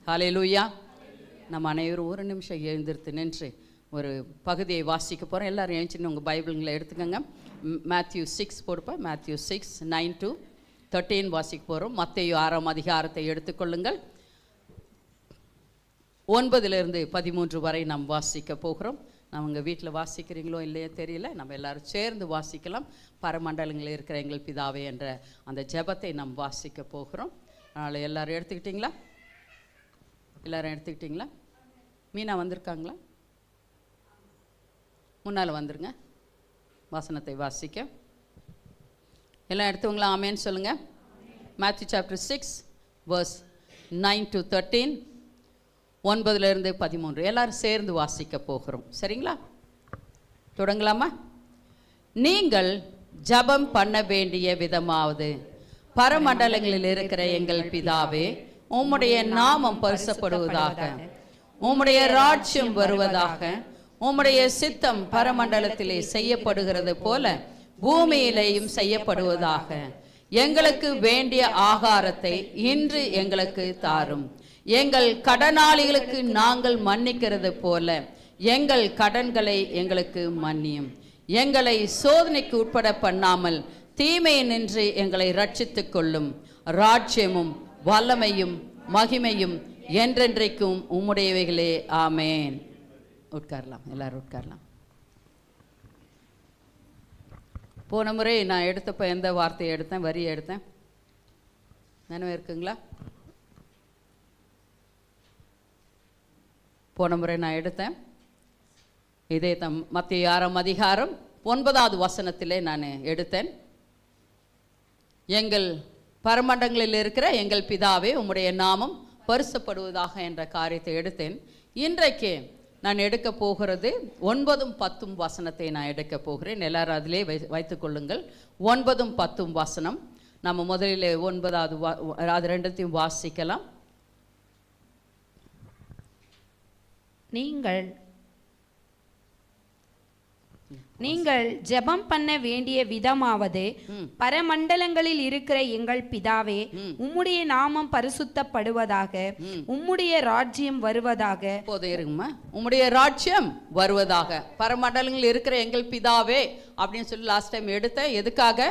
ஹல்லேலூயா. நம்ம அனைவரும் ஒரு நிமிஷம் எழுந்திருத்து நின்று ஒரு பகுதியை வாசிக்க போகிறோம். எல்லோரும் எழுந்துன்னு உங்கள் பைபிள்களை எடுத்துக்கோங்க. மேத்யூ 6 போடுப்பா. மேத்யூ 6 9 to 13 வாசிக்க போகிறோம். மத்தேயு 6ஆம் அதிகாரத்தை எடுத்துக்கொள்ளுங்கள். 9 to 13 வரை நாம் வாசிக்க போகிறோம். நம்ம உங்கள் வீட்டில் வாசிக்கிறீங்களோ இல்லையோ தெரியல, நம்ம எல்லோரும் சேர்ந்து வாசிக்கலாம். பரமண்டலங்களில் இருக்கிற எங்கள் பிதாவே என்ற அந்த ஜெபத்தை நாம் வாசிக்க போகிறோம். அதனால் எல்லோரும் எடுத்துக்கிட்டிங்களா? எல்லோரும் எடுத்துக்கிட்டிங்களா? மீனா வந்திருக்காங்களா? முன்னால் வந்துருங்க, வசனத்தை வாசிக்க. எல்லாம் எடுத்தவங்களா ஆமேன்னு சொல்லுங்கள். Matthew chapter 6 verse 9 to 13, 9 to 13 எல்லாரும் சேர்ந்து வாசிக்க போகிறோம். சரிங்களா? தொடங்கலாமா? நீங்கள் ஜெபம் பண்ண வேண்டிய விதமாவது, பரமண்டலங்களில் இருக்கிற எங்கள் பிதாவே, உம்முடைய நாமம் பரிசுத்தப்படுவதாக, உம்முடைய ராஜ்யம் வருவதாக, உம்முடைய சித்தம் பரமண்டலத்திலே செய்யப்படுகிறது போல பூமியிலேயும் செய்யப்படுவதாக. எங்களுக்கு வேண்டிய ஆகாரத்தை இன்று எங்களுக்கு தாரும். எங்கள் கடனாளிகளுக்கு நாங்கள் மன்னிக்கிறது போல எங்கள் கடன்களை எங்களுக்கு மன்னியும். எங்களை சோதனைக்கு உட்பட பண்ணாமல் தீமையை நின்று எங்களை ரட்சித்துக் கொள்ளும். ராஜ்யமும் வல்லமையும் மகிமையும் என்றென்றைக்கும் உம்முடையவைகளே. ஆமேன். உட்காரலாம், எல்லாரும் உட்காரலாம். போன முறை நான் எடுத்தப்போ எந்த வார்த்தையை எடுத்தேன், வரியை எடுத்தேன்? நினைவு இருக்குங்களா? போன முறை நான் எடுத்தேன் இதே மத்தேயு 6ஆம் அதிகாரம் 9வது வசனத்திலே நான் எடுத்தேன். எங்கள் பரமண்டலங்களில் இருக்கிற எங்கள் பிதாவே, உம்முடைய நாமம் பரிசுத்தப்படுவதாக என்ற காரியத்தை எடுத்தேன். இன்றைக்கு நான் எடுக்க போகிறது 9, 10 வசனத்தை நான் எடுக்க போகிறேன். எல்லாரும் அதிலே வைத்துக் கொள்ளுங்கள். 9, 10 வசனம். நம்ம முதலில் 9வது அது ரெண்டத்தையும் வாசிக்கலாம். நீங்கள் ஜெபம் பண்ண வேண்டிய விதமாவது, பரமண்டலங்களில் இருக்கிற எங்கள் பிதாவே, உம்முடைய நாமம் பரிசுத்தப்படுவதாக, உம்முடைய ராஜ்யம் வருவதாக. போதும் இருங்கம்மா. உம்முடைய ராஜ்யம் வருவதாக. பரமண்டலங்களில் இருக்கிற எங்கள் பிதாவே அப்படின்னு சொல்லி லாஸ்ட் டைம் எடுத்தேன். எதுக்காக?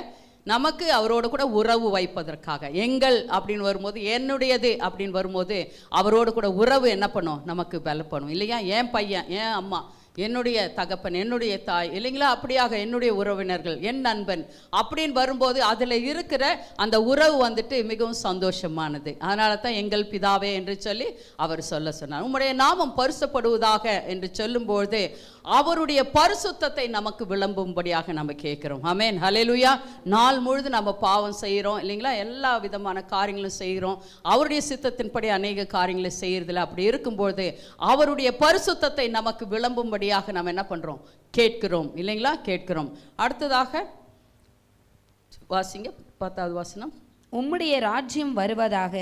நமக்கு அவரோடு கூட உறவு வைப்பதற்காக. எங்கள் அப்படின்னு வரும்போது, என்னுடையது அப்படின்னு வரும்போது அவரோடு கூட உறவு என்ன பண்ணும்? நமக்கு பலப்படும் இல்லையா? என் பையன், என் அம்மா, என்னுடைய தகப்பன், என்னுடைய தாய் இல்லைங்களா? அப்படியாக என்னுடைய உறவினர்கள், என் நண்பன் அப்படின்னு வரும்போது அதில் இருக்கிற அந்த உறவு வந்துட்டு மிகவும் சந்தோஷமானது. அதனால தான் எங்கள் பிதாவே என்று சொல்லி அவர் சொன்னார். உம்முடைய நாமம் பரிசுத்தப்படுவதாக என்று சொல்லும்போது அவருடைய பரிசுத்தத்தை நமக்கு விளம்பும்படியாக நம்ம கேட்குறோம். ஆமென், ஹல்லேலூயா. நாள் முழுது நம்ம பாவம் செய்கிறோம் இல்லைங்களா? எல்லா விதமான காரியங்களும் செய்கிறோம். அவருடைய சித்தத்தின்படி அநேக காரியங்களை செய்கிறதில்ல. அப்படி இருக்கும்போது அவருடைய பரிசுத்தத்தை நமக்கு விளம்பும்படியாக நம்ம என்ன பண்ணுறோம்? கேட்கிறோம் இல்லைங்களா? கேட்கிறோம். அடுத்ததாக வாசிங்க 10வது வசனம். உம்முடைய ராஜ்யம் வருவதாக,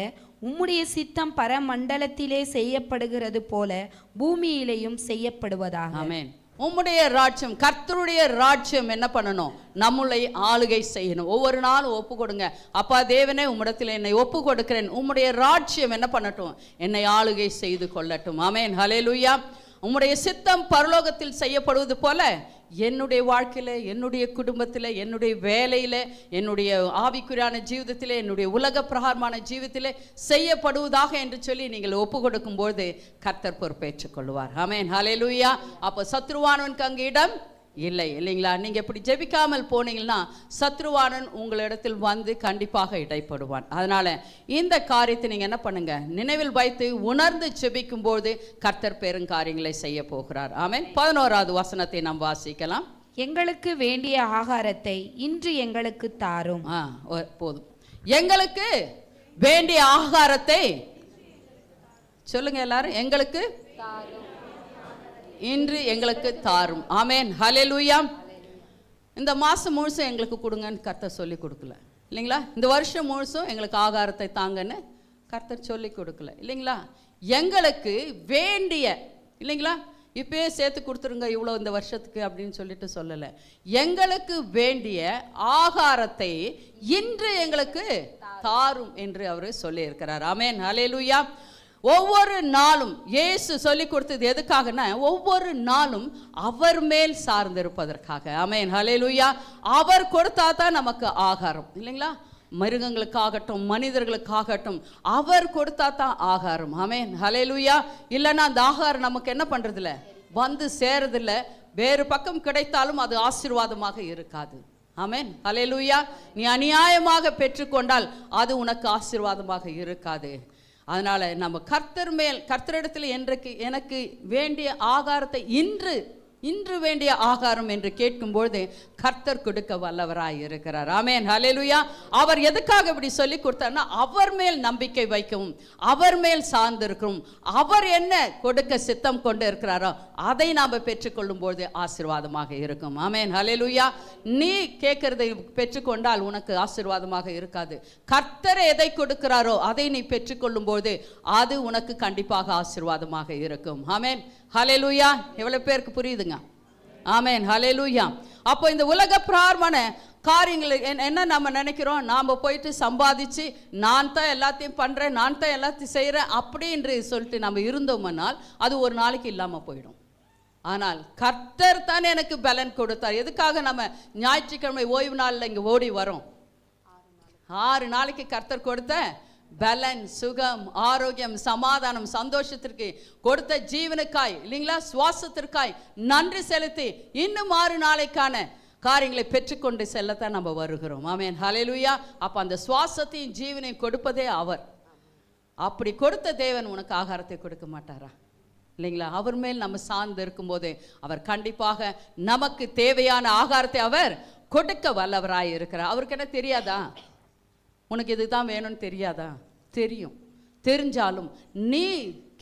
உம்முடைய சித்தம் பரமண்டலத்திலே செய்யப்படுகிறது போல பூமியிலேயும் செய்யப்படுவதாக. ஆமென். உம்முடைய ராஜ்யம், கர்த்தருடைய ராஜ்யம் என்ன பண்ணணும்? நம்மளை ஆளுகை செய்யணும். ஒவ்வொரு நாளும் ஒப்பு கொடுங்க. அப்பா தேவனே, உம்மிடத்தில் என்னை ஒப்பு கொடுக்கிறேன். உம்முடைய ராஜ்யம் என்ன பண்ணட்டும்? என்னை ஆளுகை செய்து கொள்ளட்டும். ஆமென், ஹல்லேலூயா. உம்முடைய சித்தம் பரலோகத்தில் செய்யப்படுவது போல என்னுடைய வாழ்க்கையில், என்னுடைய குடும்பத்தில், என்னுடைய வேலையில், என்னுடைய ஆவிக்குரியான ஜீவிதத்தில், என்னுடைய உலக பிரகாரமான ஜீவிதத்தில் செய்யப்படுவதாக என்று சொல்லி நீங்கள் ஒப்பு கொடுக்கும்போது கர்த்தர் பொறுப்பேற்றுக் கொள்வார். ஆமென், ஹல்லேலூயா. அப்போ சத்ருவானவனுக்கு அங்கே இடம் இல்லை இல்லைங்களா? நீங்கள் இப்படி ஜெபிக்காமல் போனீங்கன்னா சத்ருவானன் உங்களிடத்தில் வந்து கண்டிப்பாக இடைப்படுவான். அதனால் இந்த காரியத்தை நீங்கள் என்ன பண்ணுங்க? நினைவில் வைத்து உணர்ந்து ஜெபிக்கும்போது கர்த்தர் பெருங்காரியங்களை செய்ய போகிறார். ஆமென். 11வது வசனத்தை நாம் வாசிக்கலாம். எங்களுக்கு வேண்டிய ஆகாரத்தை இன்று எங்களுக்கு தாரும். போதும். எங்களுக்கு வேண்டிய ஆகாரத்தை சொல்லுங்க எல்லாரும். எங்களுக்கு இன்று எங்களுக்கு தாரும். ஆமென், ஹல்லேலூயா. இந்த மாதம் முழுசும் எங்களுக்கு கொடுங்கன்னு கர்த்தர் சொல்லி கொடுக்கல இல்லைங்களா? இந்த வருஷம் முழுசும் எங்களுக்கு ஆகாரத்தை தாங்கன்னு கர்த்தர் சொல்லி கொடுக்கல இல்லைங்களா? எங்களுக்கு வேண்டிய இல்லைங்களா? இப்பயே சேர்த்து கொடுத்துருங்க இவ்வளோ இந்த வருஷத்துக்கு அப்படின்னு சொல்லிட்டு சொல்லலை. எங்களுக்கு வேண்டிய ஆகாரத்தை இன்று எங்களுக்கு தாரும் என்று அவர் சொல்லியிருக்கிறார். ஆமென், ஹல்லேலூயா. ஒவ்வொரு நாளும் இயேசு சொல்லி கொடுத்தது எதுக்காகனா, ஒவ்வொரு நாளும் அவர் மேல் சார்ந்திருப்பதற்காக. ஆமென், ஹல்லேலூயா. அவர் கொடுத்தா தான் நமக்கு ஆகாரம், இல்லைங்களா? மிருகங்களுக்காகட்டும் மனிதர்களுக்காகட்டும் அவர் கொடுத்தா தான் ஆகாரம். ஆமென், ஹல்லேலூயா. இல்லைன்னா அந்த ஆகாரம் நமக்கு என்ன பண்றதில்ல, வந்து சேரதில்ல. வேறு பக்கம் கிடைத்தாலும் அது ஆசீர்வாதமாக இருக்காது. ஆமென், ஹல்லேலூயா. நீ அநியாயமாக பெற்றுக்கொண்டால் அது உனக்கு ஆசீர்வாதமாக இருக்காது. அதனால நம்ம கர்த்தரிடத்தில் எனக்கு வேண்டிய ஆகாரத்தை இன்று வேண்டிய ஆகாரம் என்று கேட்கும்போது கர்த்தர் கொடுக்க வல்லவராய் இருக்கிறார். ஆமென், ஹல்லேலூயா. அவர் எதுக்காக இப்படி சொல்லி கொடுத்தார்னா, அவர் மேல் நம்பிக்கை வைக்கவும், அவர் மேல் சார்ந்திருக்கும், அவர் என்ன கொடுக்க சித்தம் கொண்டு இருக்கிறாரோ அதை நாம் பெற்றுக்கொள்ளும் போது ஆசீர்வாதமாக இருக்கும். ஆமென், ஹல்லேலூயா. நீ கேட்கறதை பெற்றுக்கொண்டால் உனக்கு ஆசீர்வாதமாக இருக்காது. கர்த்தர் எதை கொடுக்கிறாரோ அதை நீ பெற்றுக்கொள்ளும் போது அது உனக்கு கண்டிப்பாக ஆசீர்வாதமாக இருக்கும். ஆமென், ஹல்லேலூயா. எவ்வளவு பேருக்கு புரியுதுங்க? ஆமென், ஹல்லேலூயா. அப்போ இந்த உலக பிரார்மண காரியங்கள் என்ன நம்ம நினைக்கிறோம், நாம் போயிட்டு சம்பாதிச்சு நான் தான் எல்லாத்தையும் பண்ணுறேன், நான் தான் எல்லாத்தையும் செய்கிறேன் அப்படின்னு சொல்லிட்டு நம்ம இருந்தோம்னால் அது ஒரு நாளைக்கு இல்லாமல் போயிடும். ஆனால் கர்த்தர் தான் எனக்கு பலன் கொடுத்தார். எதுக்காக நம்ம ஞாயிற்றுக்கிழமை ஓய்வு நாளில் இங்கே ஓடி வரோம்? 6 நாளைக்கு கர்த்தர் கொடுத்த பலன், சுகம், ஆரோக்கியம், சமாதானம், சந்தோஷத்திற்கு கொடுத்த ஜீவனுக்காய், இல்லைங்களா, சுவாசத்திற்காய் நன்றி செலுத்தி இன்னும் 6 நாளைக்கான காரியங்களை பெற்றுக்கொண்டு செல்லத்தான் நம்ம வருகிறோம். ஆமென், ஹல்லேலூயா. அப்போ அந்த சுவாசத்தையும் ஜீவனையும் கொடுப்பதே அவர். அப்படி கொடுத்த தேவன் உனக்கு ஆகாரத்தை கொடுக்க மாட்டாரா? இல்லைங்களா? அவர் மேல் நம்ம சார்ந்து இருக்கும்போது அவர் கண்டிப்பாக நமக்கு தேவையான ஆகாரத்தை அவர் கொடுக்க வல்லவராய் இருக்கிறார். அவருக்கு என்ன தெரியாதா? உனக்கு இதுதான் வேணும்னு தெரியாதா? தெரியும். தெரிஞ்சாலும் நீ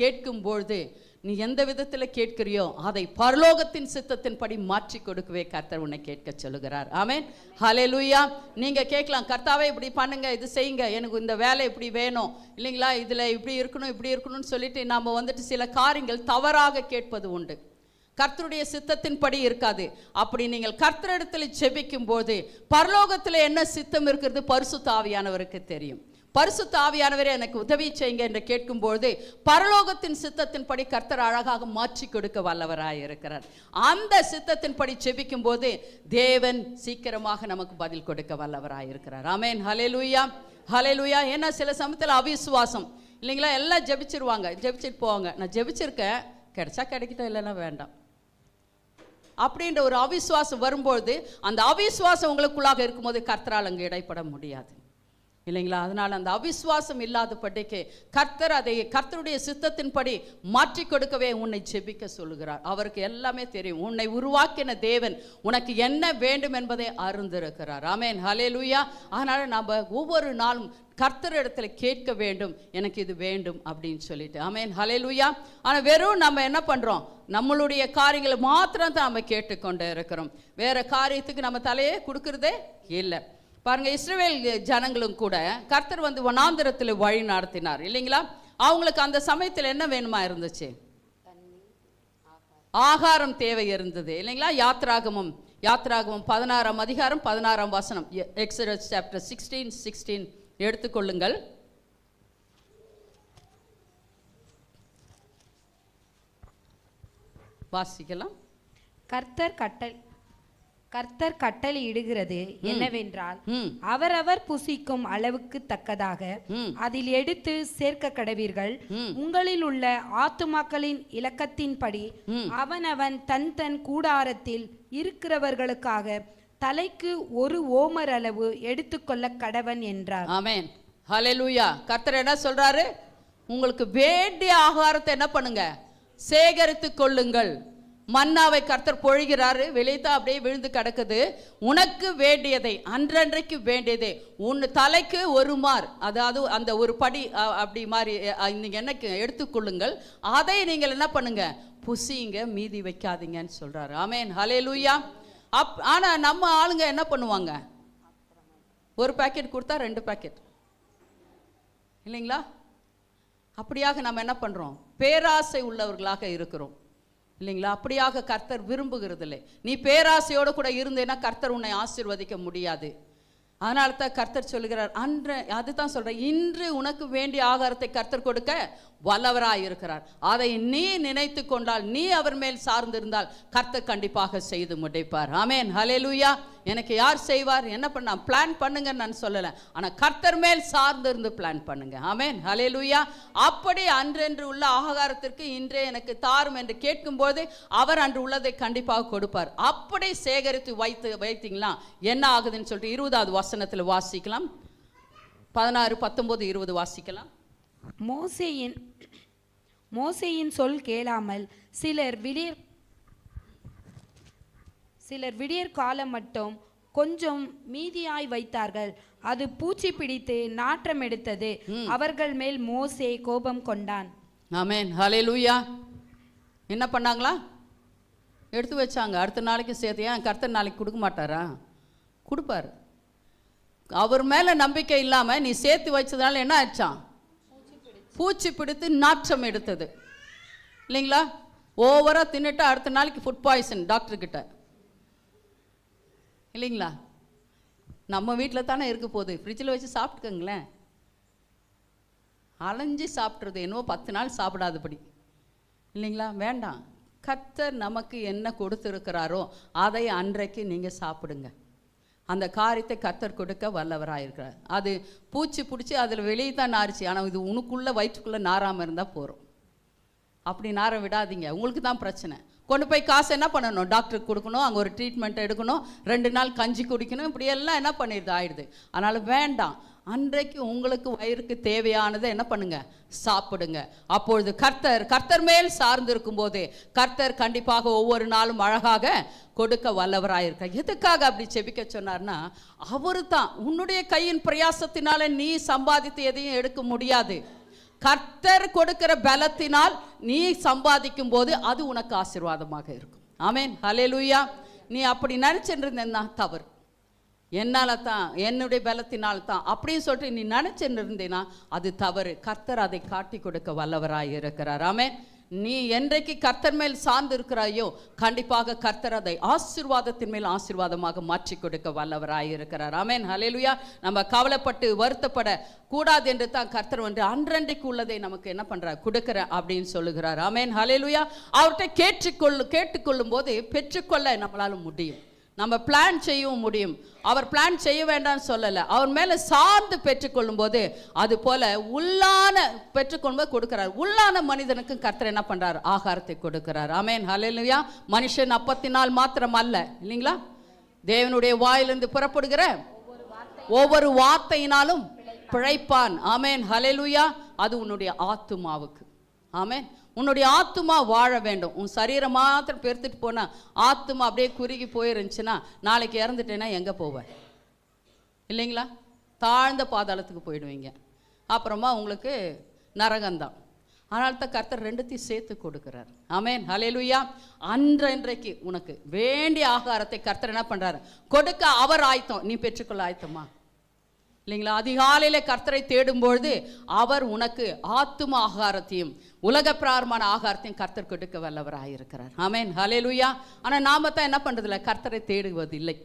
கேட்கும்பொழுது நீ எந்த விதத்தில் கேட்கிறியோ அதை பரலோகத்தின் சித்தத்தின்படி மாற்றி கொடுக்கவே கர்த்தர் உன்னை கேட்க சொல்லுகிறார். ஆமென், ஹல்லேலூயா. நீங்க கேட்கலாம், கர்த்தாவே இப்படி பண்ணுங்க, இது செய்யுங்க, எனக்கு இந்த வேலை இப்படி வேணும், இல்லைங்களா, இதுல இப்படி இருக்கணும் இப்படி இருக்கணும்னு சொல்லிட்டு நாம வந்துட்டு சில காரியங்கள் தவறாக கேட்பது உண்டு. கர்த்தருடைய சித்தத்தின்படி இருக்காது. அப்படி நீங்கள் கர்த்தரிடத்தில் ஜெபிக்கும் போது பரலோகத்தில் என்ன சித்தம் இருக்கிறது பரிசுத்த ஆவியானவருக்கு தெரியும். பரிசுத்த ஆவியானவரே எனக்கு உதவி செய்யுங்க என்று கேட்கும்போது பரலோகத்தின் சித்தத்தின்படி கர்த்தர் அழகாக மாற்றி கொடுக்க வல்லவராய் இருக்கிறார். அந்த சித்தத்தின்படி ஜெபிக்கும் போது தேவன் சீக்கிரமாக நமக்கு பதில் கொடுக்க வல்லவராய் இருக்கிறார். ஆமென், ஹல்லேலூயா, ஹல்லேலூயா. ஏன்னா சில சமயத்தில் அவிசுவாசம், இல்லைங்களா, எல்லாம் ஜெபிச்சிருவாங்க, ஜெபிச்சிட்டு போவாங்க, நான் ஜெபிச்சிருக்கேன், கிடைச்சா கிடைக்கட்டும், இல்லைன்னா வேண்டாம் அப்படின்ற ஒரு அவிசுவாசம் வரும்போது அந்த அவிசுவாசம் உங்களுக்குள்ளாக இருக்கும்போது கர்த்தரால் அங்கே இடைப்பட முடியாது, இல்லைங்களா? அதனால் அந்த அவிசுவாசம் இல்லாதபடிக்கு கர்த்தர் அதை கர்த்தருடைய சித்தத்தின்படி மாற்றி கொடுக்கவே உன்னை ஜெபிக்க சொல்லுகிறார். அவருக்கு எல்லாமே தெரியும். உன்னை உருவாக்கின தேவன் உனக்கு என்ன வேண்டும் என்பதை அறிந்திருக்கிறார். ஆமென், ஹல்லேலூயா. அதனால் நாம் ஒவ்வொரு நாளும் கர்த்தரிடத்தில் கேட்க வேண்டும், எனக்கு இது வேண்டும் அப்படின்னு சொல்லிட்டு. ஆமென், ஹல்லேலூயா. ஆனால் வெறும் நம்ம என்ன பண்ணுறோம், நம்மளுடைய காரியங்களை மாத்திரம் தான் நம்ம கேட்டுக்கொண்டே இருக்கிறோம். வேற காரியத்துக்கு நம்ம தலையே கொடுக்கறதே இல்லை. பாருங்க, இஸ்ரவேல் ஜனங்களும் கூட கர்த்தர் வந்து வனாந்திரத்தில் வழி நடத்தினார், இல்லைங்களா? அவங்களுக்கு அந்த சமயத்தில் என்ன வேணுமா இருந்துச்சு? ஆகாரம் தேவை இருந்தது, இல்லைங்களா? யாத்ராகமம் 16ஆம் அதிகாரம் 16ஆம் வசனம், எக்ஸோடஸ் சாப்டர் 16:16 எடுத்துக்கொள்ளுங்கள். வாசிக்கலாம். கர்த்தர் கட்டளையிடுகிறது என்னவென்றால், அவரவர் புசிக்கும் அளவுக்கு தக்கதாக அதில் எடுத்து சேர்க்க கடவீர்கள். உங்களில் உள்ள ஆத்துமாக்களின் இலக்கத்தின்படி அவனவன் தன் கூடாரத்தில் இருக்கிறவர்களுக்காக தலைக்கு 1 ஓமர் அளவு எடுத்துக்கொள்ள கடவன் என்றார். ஆமென், ஹல்லேலூயா. கர்த்தர் என்ன சொல்றாரு? உங்களுக்கு வேண்டிய ஆகாரத்தை என்ன பண்ணுங்க, சேகரித்து கொள்ளுங்கள். மன்னாவை கர்த்தர் பொழிகிறாரு, வெளியத்தான் அப்படியே விழுந்து கிடக்குது. உனக்கு வேண்டியதை, அன்றன்றைக்கு வேண்டியதை, உன் தலைக்கு 1 மார், அதாவது அந்த ஒரு படி அப்படி மாதிரி நீங்க என்ன எடுத்துக்கொள்ளுங்கள். அதை நீங்கள் என்ன பண்ணுங்க, புசிங்க, மீதி வைக்காதீங்கன்னு சொல்றாரு. ஆமென், ஹல்லேலூயா. ஆனா நம்ம ஆளுங்க என்ன பண்ணுவாங்க, 1 பாக்கெட் கொடுத்தா 2 பாக்கெட், இல்லைங்களா? அப்படியாக நம்ம என்ன பண்றோம், பேராசை உள்ளவர்களாக இருக்கிறோம், இல்லைங்களா? அப்படியாக கர்த்தர் விரும்புகிறது இல்லை. நீ பேராசையோடு கூட இருந்தேன்னா கர்த்தர் உன்னை ஆசீர்வதிக்க முடியாது. அதனால தான் கர்த்தர் சொல்லுகிறார், அன்று அதுதான் சொல்றேன், இன்று உனக்கு வேண்டிய ஆகாரத்தை கர்த்தர் கொடுக்க வல்லவராய் இருக்கிறார். அதை நீ நினைத்து கொண்டால், நீ அவர் மேல் சார்ந்திருந்தால் கர்த்தர் கண்டிப்பாக செய்து முடிப்பார். ஆமென், ஹல்லேலூயா. எனக்கு யார் செய்வார், என்ன பண்ண பிளான் பண்ணுங்க நான் சொல்லலை, ஆனால் கர்த்தர் மேல் சார்ந்திருந்து பிளான் பண்ணுங்க. ஆமென், ஹல்லேலூயா. அப்படி அன்றென்று உள்ள ஆகாரத்திற்கு இன்றே எனக்கு தாரும் என்று கேட்கும்போது அவர் அன்று உள்ளதை கண்டிப்பாக கொடுப்பார். அப்படி சேகரித்து வைத்தீங்களா என்ன ஆகுதுன்னு சொல்லிட்டு 20வது வசனத்தில் வாசிக்கலாம். 16, 19, 20 வாசிக்கலாம். மோசேயின் சொல் கேளாமல் சிலர் விடியற் காலம் மட்டும் கொஞ்சம் மீதியாய் வைத்தார்கள். அது பூச்சி பிடித்து நாற்றம் எடுத்தது. அவர்கள் மேல் மோசே கோபம் கொண்டான். ஆமென், ஹல்லேலூயா. என்ன பண்ணாங்களா? எடுத்து வச்சாங்க. அடுத்த நாளைக்கு சேர்த்து. ஏன் கர்த்தர் நாளைக்கு கொடுக்க மாட்டாரா? கொடுப்பார். அவர் மேலே நம்பிக்கை இல்லாமல் நீ சேர்த்து வச்சதுனால என்ன ஆச்சான்? பூச்சி பிடித்து நாற்றம் எடுத்தது இல்லைங்களா? ஓவராக தின்னுட்டு அடுத்த நாளைக்கு ஃபுட் பாய்சன் டாக்டர்கிட்ட இல்லைங்களா? நம்ம வீட்டில் தானே இருக்க போகுது, ஃப்ரிட்ஜில் வச்சு சாப்பிட்டுக்கங்களேன். அலைஞ்சி சாப்பிட்றது என்னவோ 10 நாள் சாப்பிடாதபடி இல்லைங்களா? வேண்டாம். கர்த்தர் நமக்கு என்ன கொடுத்துருக்கிறாரோ அதை அன்றைக்கு நீங்கள் சாப்பிடுங்க. அந்த காரியத்தை கர்த்தர் கொடுக்க வல்லவராயிருக்கிறார். அது பூச்சி பிடிச்சி அதில் வெளியே தான் நாரிச்சு, ஆனால் இது உனக்குள்ளே வயிற்றுக்குள்ளே நாராமல் இருந்தால் போகிறோம். அப்படி நார விடாதீங்க, உங்களுக்கு தான் பிரச்சனை. கொண்டு போய் காசு என்ன பண்ணணும்? டாக்டருக்கு கொடுக்கணும், அங்கே ஒரு ட்ரீட்மெண்ட் எடுக்கணும், 2 நாள் கஞ்சி குடிக்கணும், இப்படியெல்லாம் என்ன பண்ணிடுது ஆயிடுது. அதனால் வேண்டாம். அன்றைக்கு உங்களுக்கு வயிறுக்கு தேவையானதை என்ன பண்ணுங்க? சாப்பிடுங்க. அப்பொழுது கர்த்தர் மேல் சார்ந்து இருக்கும் போது கர்த்தர் கண்டிப்பாக ஒவ்வொரு நாளும் அழகாக கொடுக்க வல்லவராயிருக்க. எதுக்காக அப்படி செபிக்க சொன்னார்னா, அவரு தான் உன்னுடைய கையின் பிரயாசத்தினால நீ சம்பாதித்து எதையும் எடுக்க முடியாது. கர்த்தர் கொடுக்கிற பலத்தினால் நீ சம்பாதிக்கும் போது அது உனக்கு ஆசீர்வாதமாக இருக்கும். ஆமென், ஹல்லேலூயா. நீ அப்படி நினைச்சிட்டு இருந்தேன்னா தவறு. என்னால் தான், என்னுடைய பலத்தினால் தான் அப்படின்னு சொல்லிட்டு நீ நினைச்சுன்னு இருந்தேன்னா அது தவறு. கர்த்தர் அதை காட்டி கொடுக்க வல்லவராய் இருக்கிறார். ஆமென். நீ என்றைக்கு கர்த்தர் மேல் சார்ந்து இருக்கிறாயோ கண்டிப்பாக கர்த்தர் அதை ஆசீர்வாதத்தின் மேல் ஆசீர்வாதமாக மாற்றி கொடுக்க வல்லவராய் இருக்கிறார். ஆமென், ஹல்லேலூயா. நம்ம கவலைப்பட்டு வருத்தப்பட கூடாது என்று தான் கர்த்தர் வந்து அன்றன்றைக்கு உள்ளதை நமக்கு என்ன பண்றார்? கொடுக்கிற அப்படின்னு சொல்லுகிறார். ஆமென், ஹல்லேலூயா. அவர்கிட்ட கேட்டுக்கொள்ளும் போது பெற்றுக்கொள்ள நம்மளால முடியும். நம்ம பிளான் செய்யவும் முடியும். அவர் பிளான் செய்ய வேண்டாம்னு சொல்லலை, அவர் மேலே சார்ந்து பெற்றுக்கொள்ளும் போது அது போல உள்ளான பெற்றுக்கொள்ளும்போது கொடுக்கிறார். உள்ளான மனிதனுக்கும் கர்த்தர் என்ன பண்றார்? ஆகாரத்தை கொடுக்கிறார். ஆமென், ஹல்லேலூயா. மனுஷன் அப்பத்தினால் மாத்திரம் அல்ல இல்லைங்களா, தேவனுடைய வாயிலிருந்து புறப்படுகிற ஒவ்வொரு வார்த்தையினாலும் பிழைப்பான். ஆமென், ஹல்லேலூயா. அது உன்னுடைய ஆத்துமாவுக்கு. ஆமென். உன்னுடைய ஆத்துமா வாழ வேண்டும். உன் சரீரம் மாத்திரம் பெருத்துட்டு போனா ஆத்துமா அப்படியே குறுகி போயிருந்துச்சுன்னா நாளைக்கு இறந்துட்டேன்னா எங்கே போவேன்? இல்லைங்களா? தாழ்ந்த பாதாளத்துக்கு போயிடுவீங்க. அப்புறமா உங்களுக்கு நரகம்தான். அதனால தான் கர்த்தர் 2த்தையும் சேர்த்து கொடுக்குறார். ஆமென், ஹல்லேலூயா. அன்றைக்கு உனக்கு வேண்டிய ஆகாரத்தை கர்த்தர் என்ன பண்ணுறாரு? கொடுக்க அவர் ஆயத்தம். நீ பெற்றுக்கொள்ள ஆயத்தமா? இல்லைங்களா? அதிகாலையில் கர்த்தரை தேடும்பொழுது அவர் உனக்கு ஆத்தும ஆகாரத்தையும் உலக பிராரமான ஆகாரத்தையும் கர்த்தர் கொடுக்க வல்லவராயிருக்கிறார். ஆமென், ஹல்லேலூயா. ஆனால் நாம தான் என்ன பண்ணுறதில்ல? கர்த்தரை தேடுவதில்லை.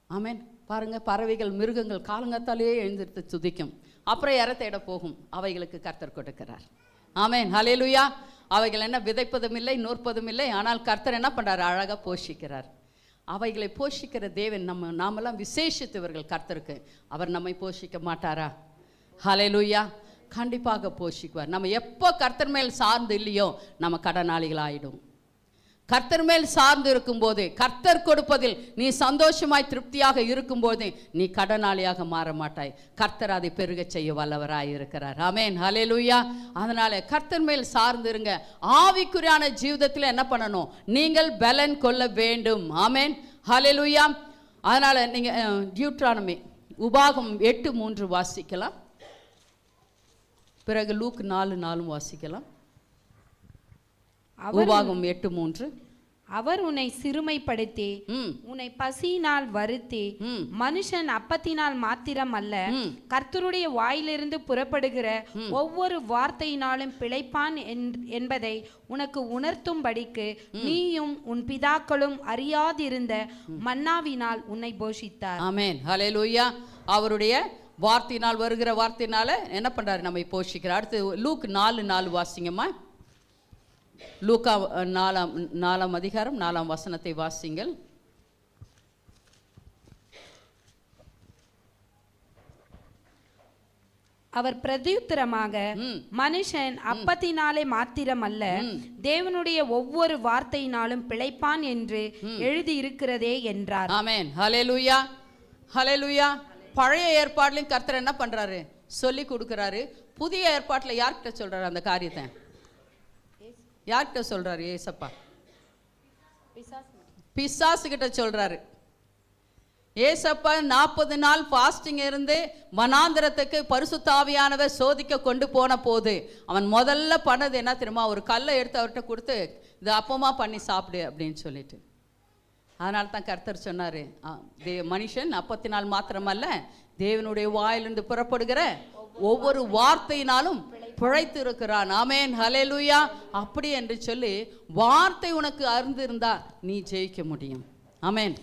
ஆமென். பாருங்க, பறவைகள் மிருகங்கள் காலங்கத்தாலேயே எழுந்திருத்து துதிக்கும், அப்புறம் யாரை தேட போகும்? அவைகளுக்கு கர்த்தர் கொடுக்கிறார். ஆமென், ஹல்லேலூயா. அவைகள் என்ன விதைப்பதும் இல்லை, நூற்பதும் இல்லை, ஆனால் கர்த்தர் என்ன பண்ணுறாரு? அழகாக போஷிக்கிறார். அவைகளை போஷிக்கிற தேவன் நாமெல்லாம் விசேஷித்தவர்கள் கர்த்தருக்கு. அவர் நம்மை போஷிக்க மாட்டாரா? ஹல்லேலூயா. கண்டிப்பாக போஷிக்குவார். நம்ம எப்போ கர்த்தர் மேல் சார்ந்து இல்லையோ நம்ம கடனாளிகள் ஆயிடும். கர்த்தர் மேல் சார்ந்து இருக்கும்போது, கர்த்தர் கொடுப்பதில் நீ சந்தோஷமாய் திருப்தியாக இருக்கும்போது நீ கடனாளியாக மாற மாட்டாய். கர்த்தர் அதை பெருக செய்ய வல்லவராய் இருக்கிறார். ஆமென், ஹல்லேலூயா. அதனால கர்த்தர் மேல் சார்ந்து இருங்க. ஆவிக்குரியான ஜீவிதத்தில் என்ன பண்ணணும்? நீங்கள் பலன் கொள்ள வேண்டும். ஆமென், ஹல்லேலூயா. அதனால நீங்க டியூட்ரானமி உபாகம் 8:3 வாசிக்கலாம். பிறகு லூக் 4:4 வாசிக்கலாம். உபாகம் 8:3. அவர் உன்னை சிறுமைப்படுத்தி உன்னை பசியினால் வருத்தி, மனுஷன் அப்பத்தினால் மாத்திரம் அல்ல, கர்த்தருடைய வாயிலிருந்து புறப்படுகிற ஒவ்வொரு வார்த்தையினாலும் பிழைப்பான் என்பதை உனக்கு உணர்த்தும்படிக்கு நீயும் உன் பிதாக்களும் அறியாதிருந்த மன்னாவினால் உன்னை போஷித்தார். ஆமென், ஹல்லேலூயா. அவருடைய வார்த்தையினால், வருகிற வார்த்தையினால என்ன பண்றாரு? நம்மை போஷிக்கிறார். அடுத்து லூக் 4:4 வாசிங்கம்மா. லூக்கா 4ஆம் அதிகாரம் 4ஆம் வசனத்தை வாசிங்கள். அவர் பிரதியுத்தரமாக, மனுஷன் அப்பத்தினாலே மாத்திரமல்ல, தேவனுடைய ஒவ்வொரு வார்த்தையினாலும் பிழைப்பான் என்று எழுதி இருக்கிறதே என்றார். ஆமென், ஹல்லேலூயா, ஹல்லேலூயா. பழைய ஏற்பாட்டிலும் கர்த்தர் என்ன பண்றாரு? சொல்லி கொடுக்கிறாரு. புதிய ஏற்பாட்டில் யார்கிட்ட சொல்றாரு அந்த காரியத்தை? யார்கிட்ட சொல்றாரு? ஏசப்பா பிசாசு கிட்ட சொல்றாரு. ஏசப்பா 40 நாள் ஃபாஸ்டிங் இருந்து வனாந்திரத்துக்கு பரிசுத்த ஆவியானவர் சோதிக்க கொண்டு போன போது அவன் முதல்ல பண்ணது என்ன தெரியுமா? ஒரு கல்லை எடுத்து அவர்கிட்ட கொடுத்து, இது அப்பமா பண்ணி சாப்பிடு அப்படின்னு சொல்லிட்டு. அதனால தான் கர்த்தர் சொன்னாரு, மனுஷன் அப்பத்தினால் மாத்திரமல்ல, தேவனுடைய வாயிலிருந்து புறப்படுகிற ஒவ்வொரு வார்த்தையினாலும் பிழைத்து இருக்கிறான். ஆமென், ஹல்லேலூயா. அப்படி என்று சொல்லி வார்த்தை உனக்கு அருந்திருந்தா நீ ஜெயிக்க முடியும். ஆமென்.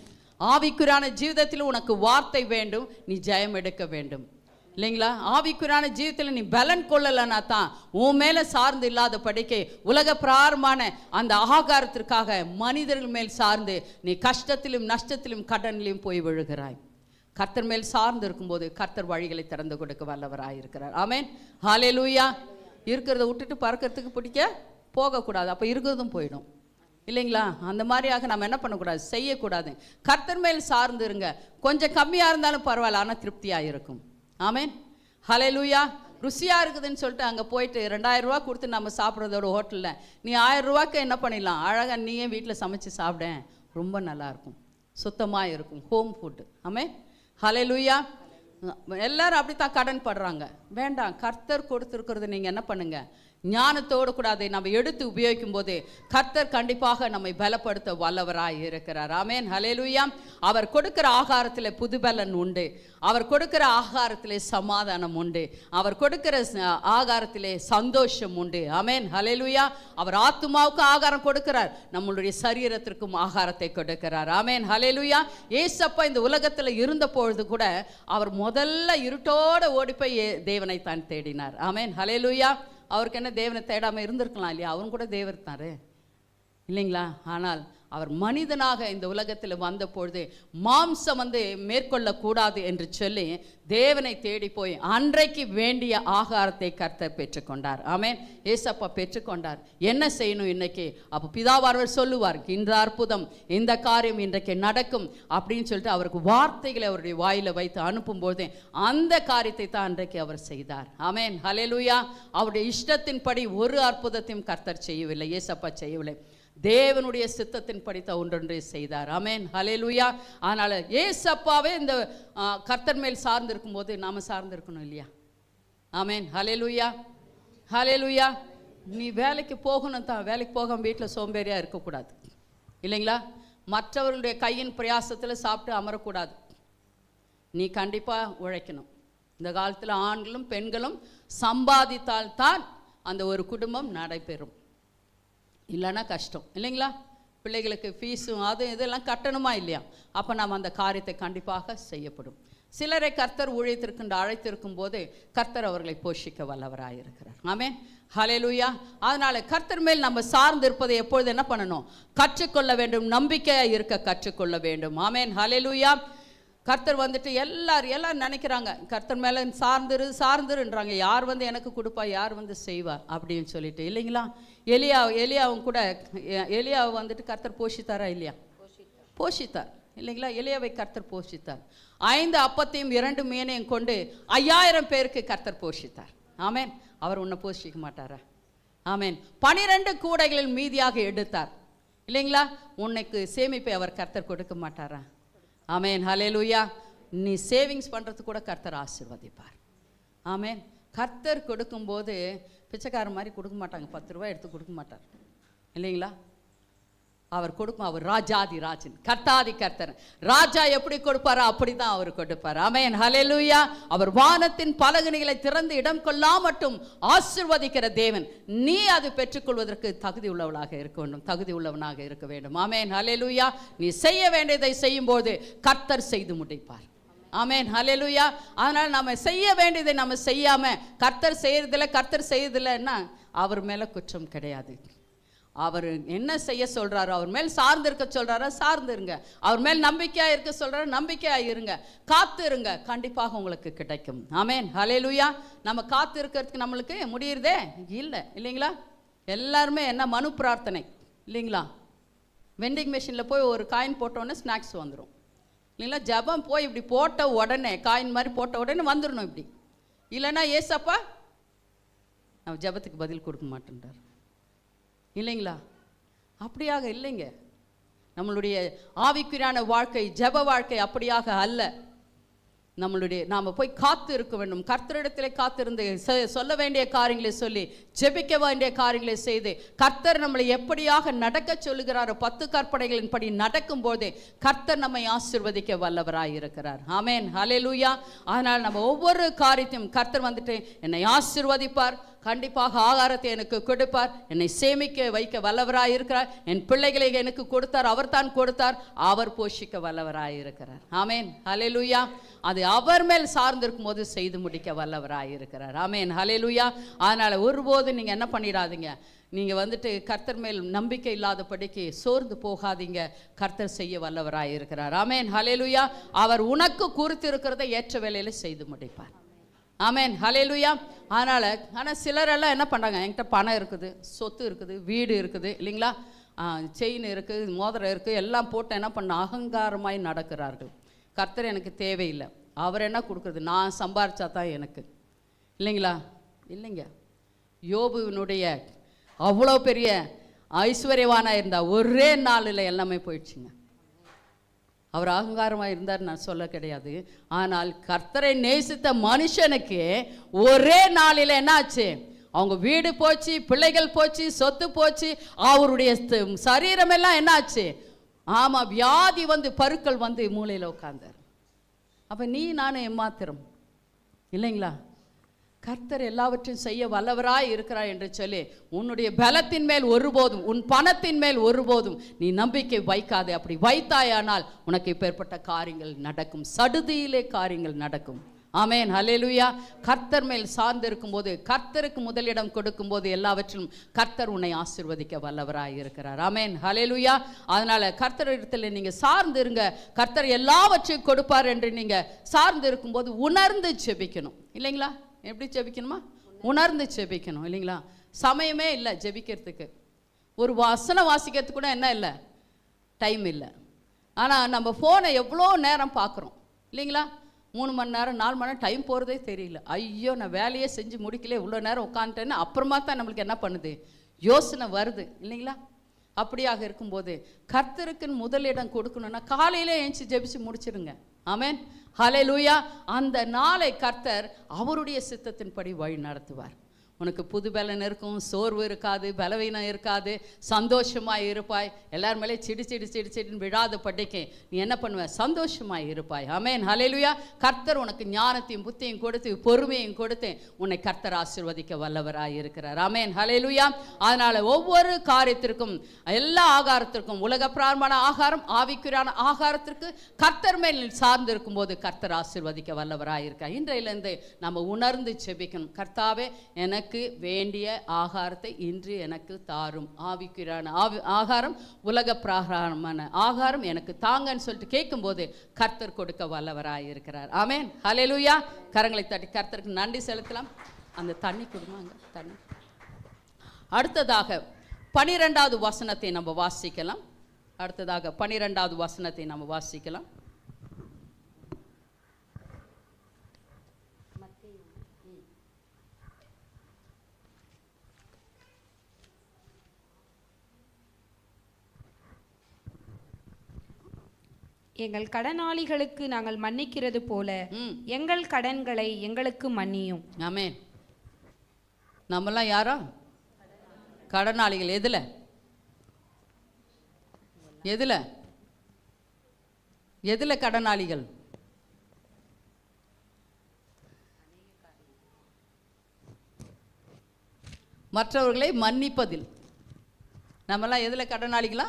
ஆவிக்குறான ஜீவிதத்தில் உனக்கு வார்த்தை வேண்டும், நீ ஜெயம் எடுக்க வேண்டும், இல்லைங்களா? ஆவிக்குறான ஜீவிதத்தில் நீ பலன் கொள்ளலைன்னா தான் உன் மேலே சார்ந்து இல்லாத படிக்க உலக பிராரமான அந்த ஆகாரத்திற்காக மனிதர்கள் மேல் சார்ந்து நீ கஷ்டத்திலும் நஷ்டத்திலும் கடனிலும் போய் விழுகிறாய். கர்த்தர் மேல் சார்ந்து இருக்கும்போது கர்த்தர் வழிகளை திறந்து கொடுக்க வல்லவராக இருக்கிறார். ஆமென், ஹல்லேலூயா. இருக்கிறத விட்டுட்டு பறக்கிறதுக்கு பிடிக்க போகக்கூடாது, அப்போ இருக்கிறதும் போயிடும், இல்லைங்களா? அந்த மாதிரியாக நம்ம என்ன பண்ணக்கூடாது? செய்யக்கூடாது. கர்த்தர் மேல் சார்ந்து இருங்க. கொஞ்சம் கம்மியாக இருந்தாலும் பரவாயில்ல, ஆனால் திருப்தியாக இருக்கும். ஆமென், ஹல்லேலூயா. ருசியாக இருக்குதுன்னு சொல்லிட்டு அங்கே போயிட்டு 2000 ரூபா கொடுத்து நம்ம சாப்பிட்றதோட ஹோட்டலில் நீ 1000 ரூபாய்க்கு என்ன பண்ணிடலாம்? அழகாக நீயே வீட்டில் சமைச்சு சாப்பிட, ரொம்ப நல்லாயிருக்கும், சுத்தமாக இருக்கும், ஹோம் ஃபுட்டு. ஆமென், ஹல்லேலூயா. எல்லாரும் அப்படித்தான் கடன் படுறாங்க. வேண்டாம், கர்த்தர் கொடுத்துருக்கிறது நீங்கள் என்ன பண்ணுங்க? ஞானத்தோடு கூட அதை நம்ம எடுத்து உபயோகிக்கும் போது கர்த்தர் கண்டிப்பாக நம்மை பலப்படுத்த வல்லவராய் இருக்கிறார். ஆமென், ஹல்லேலூயா. அவர் கொடுக்கிற ஆகாரத்தில் புதுபலன் உண்டு, அவர் கொடுக்கிற ஆகாரத்திலே சமாதானம் உண்டு, அவர் கொடுக்கிற ஆகாரத்திலே சந்தோஷம் உண்டு. ஆமென், ஹல்லேலூயா. அவர் ஆத்துமாவுக்கு ஆகாரம் கொடுக்கிறார், நம்மளுடைய சரீரத்திற்கும் ஆகாரத்தை கொடுக்கிறார். ஆமென், ஹல்லேலூயா. ஏசப்பா இந்த உலகத்தில் இருந்த பொழுது கூட அவர் முதல்ல இருட்டோட ஓடி போய் தேவனை தான் தேடினார். ஆமென், ஹல்லேலூயா. அவருக்கு என்ன தேவனை தேடாமல் இருந்திருக்கலாம் இல்லையா? அவரும் கூட தேவர் தாரு, இல்லைங்களா? ஆனால் அவர் மனிதனாக இந்த உலகத்தில் வந்த பொழுது மாம்சம் மேற்கொள்ளக்கூடாது என்று சொல்லி தேவனை தேடி போய் அன்றைக்கு வேண்டிய ஆகாரத்தை கர்த்தர் பெற்றுக்கொண்டார். ஆமென், ஏசப்பா பெற்றுக்கொண்டார். என்ன செய்யணும் இன்னைக்கு? அப்போ பிதாவானவர் சொல்லுவார், இந்த அற்புதம், இந்த காரியம் இன்றைக்கு நடக்கும் அப்படின்னு சொல்லிட்டு அவருக்கு வார்த்தைகளை அவருடைய வாயில வைத்து அனுப்பும்போது அந்த காரியத்தை தான் அன்றைக்கு அவர் செய்தார். ஆமென், ஹல்லேலூயா. அவருடைய இஷ்டத்தின்படி ஒரு அற்புதத்தையும் கர்த்தர் செய்யவில்லை, ஏசப்பா செய்யவில்லை, தேவனுடைய சித்தத்தின் படித்த ஒன்றொன்றை செய்தார். ஆமென், ஹல்லேலூயா. அதனால ஏசப்பாவே இந்த கர்த்தர் மேல் சார்ந்து இருக்கும்போது நாம சார்ந்து இருக்கணும் இல்லையா? ஆமென், ஹல்லேலூயா, ஹல்லேலூயா. நீ வேலைக்கு போகணும் தான், வேலைக்கு போக வீட்டில் சோம்பேறியா இருக்கக்கூடாது, இல்லைங்களா? மற்றவர்களுடைய கையின் பிரயாசத்தில் சாப்பிட்டு அமரக்கூடாது. நீ கண்டிப்பாக உழைக்கணும். இந்த காலத்தில் ஆண்களும் பெண்களும் சம்பாதித்தால் தான் அந்த ஒரு குடும்பம் நடைபெறும், இல்லைன்னா கஷ்டம், இல்லைங்களா? பிள்ளைகளுக்கு ஃபீஸும் அது இதெல்லாம் கட்டணுமா இல்லையா? அப்போ நாம் அந்த காரியத்தை கண்டிப்பாக செய்யப்படும். சிலரை கர்த்தர் ஊழியத்திற்கு அழைத்திருக்கும் போது கர்த்தர் அவர்களை போஷிக்க வல்லவராக இருக்கிறார். ஆமென், ஹல்லேலூயா. அதனால கர்த்தர் மேல் நம்ம சார்ந்து இருப்பதை எப்பொழுது என்ன பண்ணணும்? கற்றுக்கொள்ள வேண்டும், நம்பிக்கையாக இருக்க கற்றுக்கொள்ள வேண்டும். ஆமென், ஹல்லேலூயா. கர்த்தர் எல்லாரும் நினைக்கிறாங்க கர்த்தர் மேலே சார்ந்துருன்றாங்க. யார் எனக்கு கொடுப்பா, யார் செய்வா அப்படின்னு சொல்லிட்டு, இல்லைங்களா? எலியாவும் கூட எலியாவை கர்த்தர் போஷித்தாரா இல்லையா? போஷித்தார், இல்லைங்களா? எலியாவை கர்த்தர் போஷித்தார். 5 அப்பத்தையும் 2 மீனையும் கொண்டு 5000 பேருக்கு கர்த்தர் போஷித்தார். ஆமென். அவர் உன்னை போஷிக்க மாட்டாரா? ஆமென். 12 கூடைகளில் மீதியாக எடுத்தார், இல்லைங்களா? உன்னைக்கு சேமிப்பை அவர் கர்த்தர் கொடுக்க மாட்டாரா? ஆமென், ஹல்லேலூயா. நீ சேவிங்ஸ் பண்ணுறதுக்கு கூட கர்த்தர் ஆசீர்வதிப்பார். ஆமென். கர்த்தர் கொடுக்கும்போது பிச்சைக்கார மாதிரி கொடுக்க மாட்டாங்க, 10 ரூபாய் எடுத்து கொடுக்க மாட்டார், இல்லைங்களா? அவர் கொடுக்கும். அவர் ராஜாதி ராஜன், கர்த்தாதி கர்த்தர். ராஜா எப்படி கொடுப்பாரோ அப்படிதான் அவர் கொடுப்பார். ஆமென், ஹல்லேலூயா. அவர் வானத்தின் பலகணிகளை திறந்து இடம் கொள்ளாமட்டும் ஆசீர்வதிக்கிற தேவன். நீ அது பெற்றுக்கொள்வதற்கு தகுதி உள்ளவளாக இருக்க வேண்டும், தகுதி உள்ளவனாக இருக்க வேண்டும். ஆமென், ஹல்லேலூயா. நீ செய்ய வேண்டியதை செய்யும் போது கர்த்தர் செய்து முடிப்பார். ஆமென், ஹல்லேலூயா. அதனால் நம்ம செய்ய வேண்டியதை நம்ம செய்யாம கர்த்தர் செய்யறதில்லைன்னா அவர் மேல குற்றம் கிடையாது. அவர் என்ன செய்ய சொல்றாரோ, அவர் மேல் சார்ந்து இருக்க சொல்றாரோ சார்ந்துருங்க. அவர் மேல் நம்பிக்கையா இருக்க சொல்றாரோ நம்பிக்கையா இருங்க. காத்து இருங்க, கண்டிப்பாக உங்களுக்கு கிடைக்கும். ஆமென், ஹல்லேலூயா. நம்ம காத்து இருக்கிறதுக்கு நம்மளுக்கு முடியுறதே இல்லை, இல்லைங்களா? எல்லாருமே என்ன மனு பிரார்த்தனை, இல்லைங்களா? வெண்டிங் மிஷினில் போய் ஒரு காயின் போட்டோன்னே ஸ்நாக்ஸ் வந்துடும், இல்லைங்களா? ஜபம் போய் இப்படி போட்ட உடனே, காயின் மாதிரி போட்ட உடனே வந்துடணும் இப்படி. இல்லைன்னா ஏசப்பா நம்ம ஜபத்துக்கு பதில் கொடுக்க மாட்டேன்றார், இல்லைங்களா? அப்படியாக இல்லைங்க. நம்மளுடைய ஆவிக்குரியான வாழ்க்கை, ஜப வாழ்க்கை அப்படியாக அல்ல. நாம் போய் காத்து இருக்க வேண்டும். கர்த்தரிடத்திலே காத்திருந்து சொல்ல வேண்டிய காரியங்களை சொல்லி, ஜெபிக்க வேண்டிய காரியங்களை செய்து, கர்த்தர் நம்மளை எப்படியாக நடக்க சொல்லுகிறாரோ 10 கற்பனைகளின் படி நடக்கும் போதே கர்த்தர் நம்மை ஆசீர்வதிக்க வல்லவராய் இருக்கிறார். ஆமென், ஹல்லேலூயா. அதனால் நம்ம ஒவ்வொரு காரியத்தையும் கர்த்தர் வந்துட்டு என்னை ஆசீர்வதிப்பார், கண்டிப்பாக ஆகாரத்தை எனக்கு கொடுப்பார், என்னை சேமிக்க வைக்க வல்லவராய் இருக்கிறார், என் பிள்ளைகளை எனக்கு கொடுத்தார், அவர் தான் கொடுத்தார், அவர் போஷிக்க வல்லவராய் இருக்கிறார். ஆமென், ஹல்லேலூயா. அது அவர் மேல் சார்ந்திருக்கும் போது செய்து முடிக்க வல்லவராய் இருக்கிறார். ஆமென், ஹல்லேலூயா. அதனால ஒருபோது நீங்க என்ன பண்ணிடாதீங்க, நீங்க வந்துட்டு கர்த்தர் மேல் நம்பிக்கை இல்லாதபடிக்கு சோர்ந்து போகாதீங்க. கர்த்தர் செய்ய வல்லவராய் இருக்கிறார். ஆமென், ஹல்லேலூயா. அவர் உனக்கு குறித்திருக்கிறதை ஏற்ற வேளையில செய்து முடிப்பார். ஆமென், ஹல்லேலூயா. ஆனால் சிலரெல்லாம் என்ன பண்ணுறாங்க, என்கிட்ட பணம் இருக்குது, சொத்து இருக்குது, வீடு இருக்குது, இல்லைங்களா, செயின் இருக்குது, மோதிரம் இருக்குது, எல்லாம் போட்டு என்ன பண்ண அகங்காரமாய் நடக்கிறார்கள். கர்த்தர் எனக்கு தேவையில்லை, அவர் என்ன கொடுக்குறது, நான் சம்பாரிச்சா தான் எனக்கு, இல்லைங்களா? இல்லைங்க. யோபுவினுடைய அவ்வளோ பெரிய ஐஸ்வர்யவானாக இருந்தால் ஒரே நாளில் எல்லாமே போயிடுச்சுங்க. அவர் அகங்காரமாக இருந்தார் நான் சொல்ல கிடையாது. ஆனால் கர்த்தரை நேசித்த மனுஷனுக்கு ஒரே நாளில் என்ன ஆச்சு, அவங்க வீடு போச்சு, பிள்ளைகள் போச்சு, சொத்து போச்சு, அவருடைய சரீரமெல்லாம் என்ன ஆச்சு, ஆமாம், வியாதி வந்து பருக்கள் வந்து மூளையில் உட்கார்ந்தார். அப்போ நீ நானும் ஏமாத்திரம், இல்லைங்களா? கர்த்தர் எல்லாவற்றையும் செய்ய வல்லவராய் இருக்கிறார் என்று சொல்லி உன்னுடைய பலத்தின் மேல் ஒருபோதும், உன் பணத்தின் மேல் ஒருபோதும் நீ நம்பிக்கை வைக்காதே. அப்படி வைத்தாயானால் உனக்கு இப்பேற்பட்ட காரியங்கள் நடக்கும், சடுதியிலே காரியங்கள் நடக்கும். ஆமென், ஹல்லேலூயா. கர்த்தர் மேல் சார்ந்து இருக்கும்போது, கர்த்தருக்கு முதலிடம் கொடுக்கும்போது எல்லாவற்றிலும் கர்த்தர் உன்னை ஆசீர்வதிக்க வல்லவராய் இருக்கிறார். ஆமென், ஹல்லேலூயா. அதனால கர்த்தரிடத்தில் நீங்க சார்ந்து இருங்க. கர்த்தர் எல்லாவற்றையும் கொடுப்பார் என்று நீங்க சார்ந்து இருக்கும்போது உணர்ந்து ஜெபிக்கணும், இல்லைங்களா? எப்படி ஜெபிக்கணுமா? உணர்ந்து ஜெபிக்கணும், இல்லைங்களா? சமயமே இல்லை ஜெபிக்கிறதுக்கு. ஒரு வசனம் வாசிக்கிறதுக்கு கூட என்ன இல்லை, டைம் இல்லை. ஆனால் நம்ம ஃபோனை எவ்வளோ நேரம் பார்க்குறோம், இல்லைங்களா? 3 மணி நேரம் 4 மணி நேரம் டைம் போகிறதே தெரியல. ஐயோ, நான் வேலையே செஞ்சு முடிக்கல, இவ்வளோ நேரம் உட்காந்துட்டேன்னு அப்புறமா தான் நம்மளுக்கு என்ன பண்ணுது, யோசனை வருது, இல்லைங்களா? அப்படியாக இருக்கும்போது கர்த்தருக்கு முதலிடம் கொடுக்கணும்னா காலையிலே எழுந்து ஜெபிச்சு முடிச்சிருங்க. ஆமென், ஹல்லேலூயா. அந்த நாளை கர்த்தர் அவருடைய சித்தத்தின்படி வழி நடத்துவார். உனக்கு புது பலன் இருக்கும், சோர்வு இருக்காது, பலவீனம் இருக்காது, சந்தோஷமாய் இருப்பாய். எல்லார் மேலே சிடின்னு விழாத படிக்க நீ என்ன பண்ணுவ, சந்தோஷமாய் இருப்பாய். ஆமென், ஹல்லேலூயா. கர்த்தர் உனக்கு ஞானத்தையும் புத்தியும் கொடுத்து பொறுமையும் கொடுத்து உன்னை கர்த்தர் ஆசீர்வதிக்க வல்லவராய் இருக்கிறார். ஆமென், ஹல்லேலூயா. அதனால ஒவ்வொரு காரியத்திற்கும், எல்லா ஆகாரத்திற்கும், உலக பிராயமான ஆகாரம், ஆவிக்குரியான ஆகாரத்திற்கு கர்த்தர் மேல் சார்ந்து இருக்கும் போது கர்த்தர் ஆசீர்வதிக்க வல்லவராய் இருக்கார். இன்றையிலிருந்து நம்ம உணர்ந்து ஜெபிக்கணும். கர்த்தாவே, எனக்கு வேண்டிய ஆகாரத்தை இன்று எனக்கு தாரும். ஆவிக்குரியான ஆகாரம், உலக பிரகாரமான ஆகாரம் எனக்கு தாங்கன்னு சொல்லிட்டு கேட்கும்போது கர்த்தர் கொடுக்க வல்லவராய் இருக்கிறார். ஆமென், ஹல்லேலூயா. கரங்களை தட்டி கர்த்தருக்கு நன்றி செலுத்தலாம். அந்த தண்ணி கொடுங்க, தண்ணி. அடுத்ததாக 12வது வசனத்தை நம்ம வாசிக்கலாம். அடுத்ததாக 12வது வசனத்தை நம்ம வாசிக்கலாம். எங்கள் கடனாளிகளுக்கு நாங்கள் மன்னிக்கிறது போல எங்கள் கடன்களை எங்களுக்கு மன்னியும். ஆமென். நம்மெல்லாம் யாரா கடனாளிகள்? எதுல? எதுல கடனாளிகள்? மற்றவர்களை மன்னிப்பதில். நம்மலாம் எதுல கடனாளிகளா?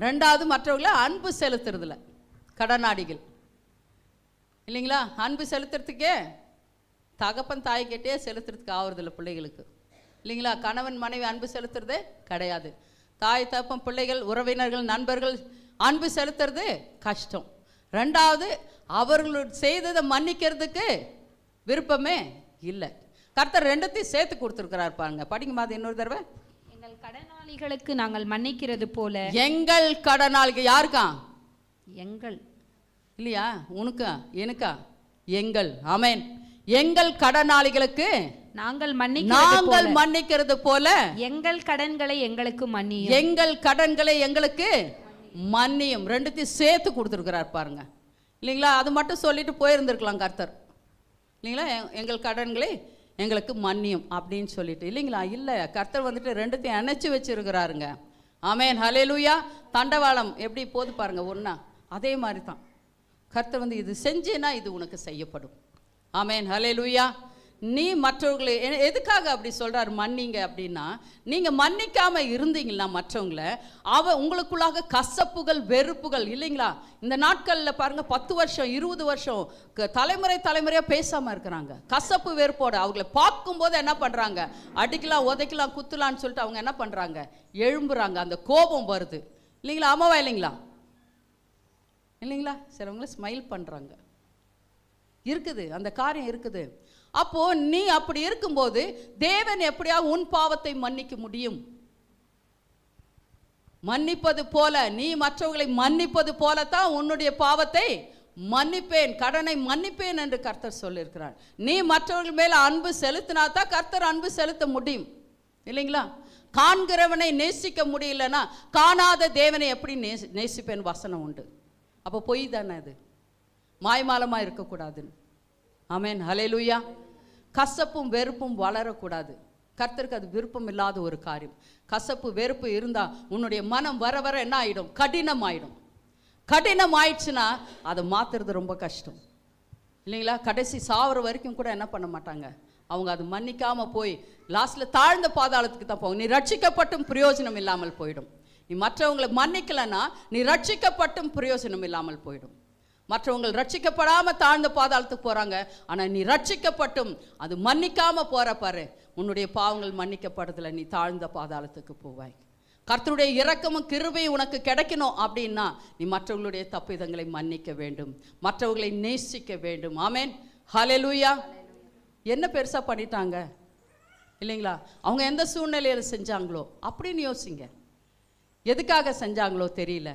ரெண்டாவது மற்றவர்களை அன்பு செலுத்துறதுல கடனாளிகள் இல்லைங்களா? அன்பு செலுத்துறதுக்கே தகப்பன் தாய்கிட்டே செலுத்துறதுக்கு ஆகுறதில்ல பிள்ளைகளுக்கு இல்லைங்களா? கணவன் மனைவி அன்பு செலுத்துறதே கிடையாது. தாய் தகப்பன் பிள்ளைகள் உறவினர்கள் நண்பர்கள் அன்பு செலுத்துறது கஷ்டம். ரெண்டாவது அவர்கள் செய்ததை மன்னிக்கிறதுக்கு விருப்பமே இல்லை. கர்த்தர் ரெண்டத்தையும் சேர்த்து கொடுத்துருக்கிறார் பாருங்க. படிங்க மாதிரி இன்னொரு தடவை. எங்கள் கடனாளிகளுக்கு நாங்கள் மன்னிக்கிறது போல. எங்கள் கடனாளிகள் யாருக்கா? எங்கள் இல்லையா? உனக்கா எனக்கா? எங்கள். ஆமென். எங்கள் கடனாளிகளுக்கு நாங்கள் மன்னிக்கிறது போல எங்கள் கடன்களை எங்களுக்கு மன்னியும். எங்கள் கடன்களை எங்களுக்கு மன்னியும். ரெண்டுத்தையும் சேர்த்து கொடுத்துருக்கிறார் பாருங்க இல்லைங்களா? அது மட்டும் சொல்லிட்டு போயிருந்திருக்கலாம் கர்த்தர் இல்லைங்களா? எங்கள் கடன்களை எங்களுக்கு மன்னியும் அப்படின்னு சொல்லிட்டு இல்லைங்களா? இல்லை, கர்த்தர் வந்துட்டு ரெண்டுத்தையும் அணைச்சி வச்சிருக்கிறாருங்க. ஆமென். ஹல்லேலூயா. தண்டவாளம் எப்படி போது பாருங்க ஒன்றா, அதே மாதிரி தான் கர்த்தர் வந்து இது செஞ்சேன்னா இது உனக்கு செய்யப்படும். ஆமென். ஹல்லேலூயா. நீ மற்றவர்களை எதுக்காக அப்படி சொல்றாரு மன்னிங்க அப்படின்னா, நீங்க மன்னிக்காம இருந்தீங்கன்னா மற்றவங்களை உங்களுக்குள்ளாக கசப்புகள் வெறுப்புகள் இல்லைங்களா? இந்த நாட்களில் பாருங்க 10 வருஷம் 20 வருஷம் தலைமுறையா பேசாம இருக்கிறாங்க. கசப்பு வெறுப்போட அவங்களை பார்க்கும்போது என்ன பண்றாங்க? அடிக்கலாம் உதைக்கலாம் குத்துலான்னு சொல்லிட்டு அவங்க என்ன பண்றாங்க? எழும்புறாங்க. அந்த கோபம் வருது இல்லைங்களா? ஆமாவா இல்லைங்களா? இல்லைங்களா? சிலவங்களை ஸ்மைல் பண்றாங்க. இருக்குது, அந்த காரியம் இருக்குது. அப்போ நீ அப்படி இருக்கும்போது தேவன் எப்படியா உன் பாவத்தை மன்னிக்க முடியும்? மன்னிப்பது போல, நீ மற்றவர்களை மன்னிப்பது போலத்தான் உன்னுடைய பாவத்தை மன்னிப்பேன், கடனை மன்னிப்பேன் என்று கர்த்தர் சொல்லியிருக்கிறார். நீ மற்றவர்கள் மேல அன்பு செலுத்தினா தான் கர்த்தர் அன்பு செலுத்த முடியும் இல்லைங்களா? காண்கிறவனை நேசிக்க முடியலன்னா காணாத தேவனை எப்படி நேசிப்பேன் வசனம் உண்டு. அப்போ பொய் தானே அது, மாய்மாலமாக இருக்கக்கூடாதுன்னு. ஆமென். ஹல்லேலூயா. கசப்பும் வெறுப்பும் வளரக்கூடாது. கர்த்தருக்கு அது விருப்பம் இல்லாத ஒரு காரியம். கசப்பு வெறுப்பு இருந்தால் உன்னுடைய மனம் வர வர என்ன ஆகிடும்? கடினம் ஆகிடும். கடினம் ஆயிடுச்சுன்னா அதை மாற்றுறது ரொம்ப கஷ்டம் இல்லைங்களா? கடைசி சாவர வரைக்கும் கூட என்ன பண்ண மாட்டாங்க அவங்க, அது மன்னிக்காமல் போய் லாஸ்ட்டில் தாழ்ந்த பாதாளத்துக்கு தான் போகும். நீ ரட்சிக்கப்பட்டும் பிரயோஜனம் இல்லாமல் போயிடும். நீ மற்றவங்களை மன்னிக்கலைன்னா நீ ரட்சிக்கப்பட்டும் பிரயோஜனம் இல்லாமல் போயிடும். மற்றவங்க ரட்சிக்கப்படாமல் தாழ்ந்த பாதாளத்துக்கு போகிறாங்க. ஆனால் நீ ரட்சிக்கப்பட்டும் அது மன்னிக்காமல் போகிற பாரு, உன்னுடைய பாவங்கள் மன்னிக்கப்படுறதில்ல, நீ தாழ்ந்த பாதாளத்துக்கு போவாய். கர்த்தருடைய இரக்கமும் கிருபையும் உனக்கு கிடைக்கணும் அப்படின்னா நீ மற்றவங்களுடைய தப்பிதங்களை மன்னிக்க வேண்டும், மற்றவர்களை நேசிக்க வேண்டும். ஆமென். ஹல்லேலூயா. என்ன பெருசாக பண்ணிட்டாங்க இல்லைங்களா? அவங்க எந்த சூழ்நிலையில் செஞ்சாங்களோ அப்படின்னு யோசிங்க. எதுக்காக செஞ்சாங்களோ தெரியல,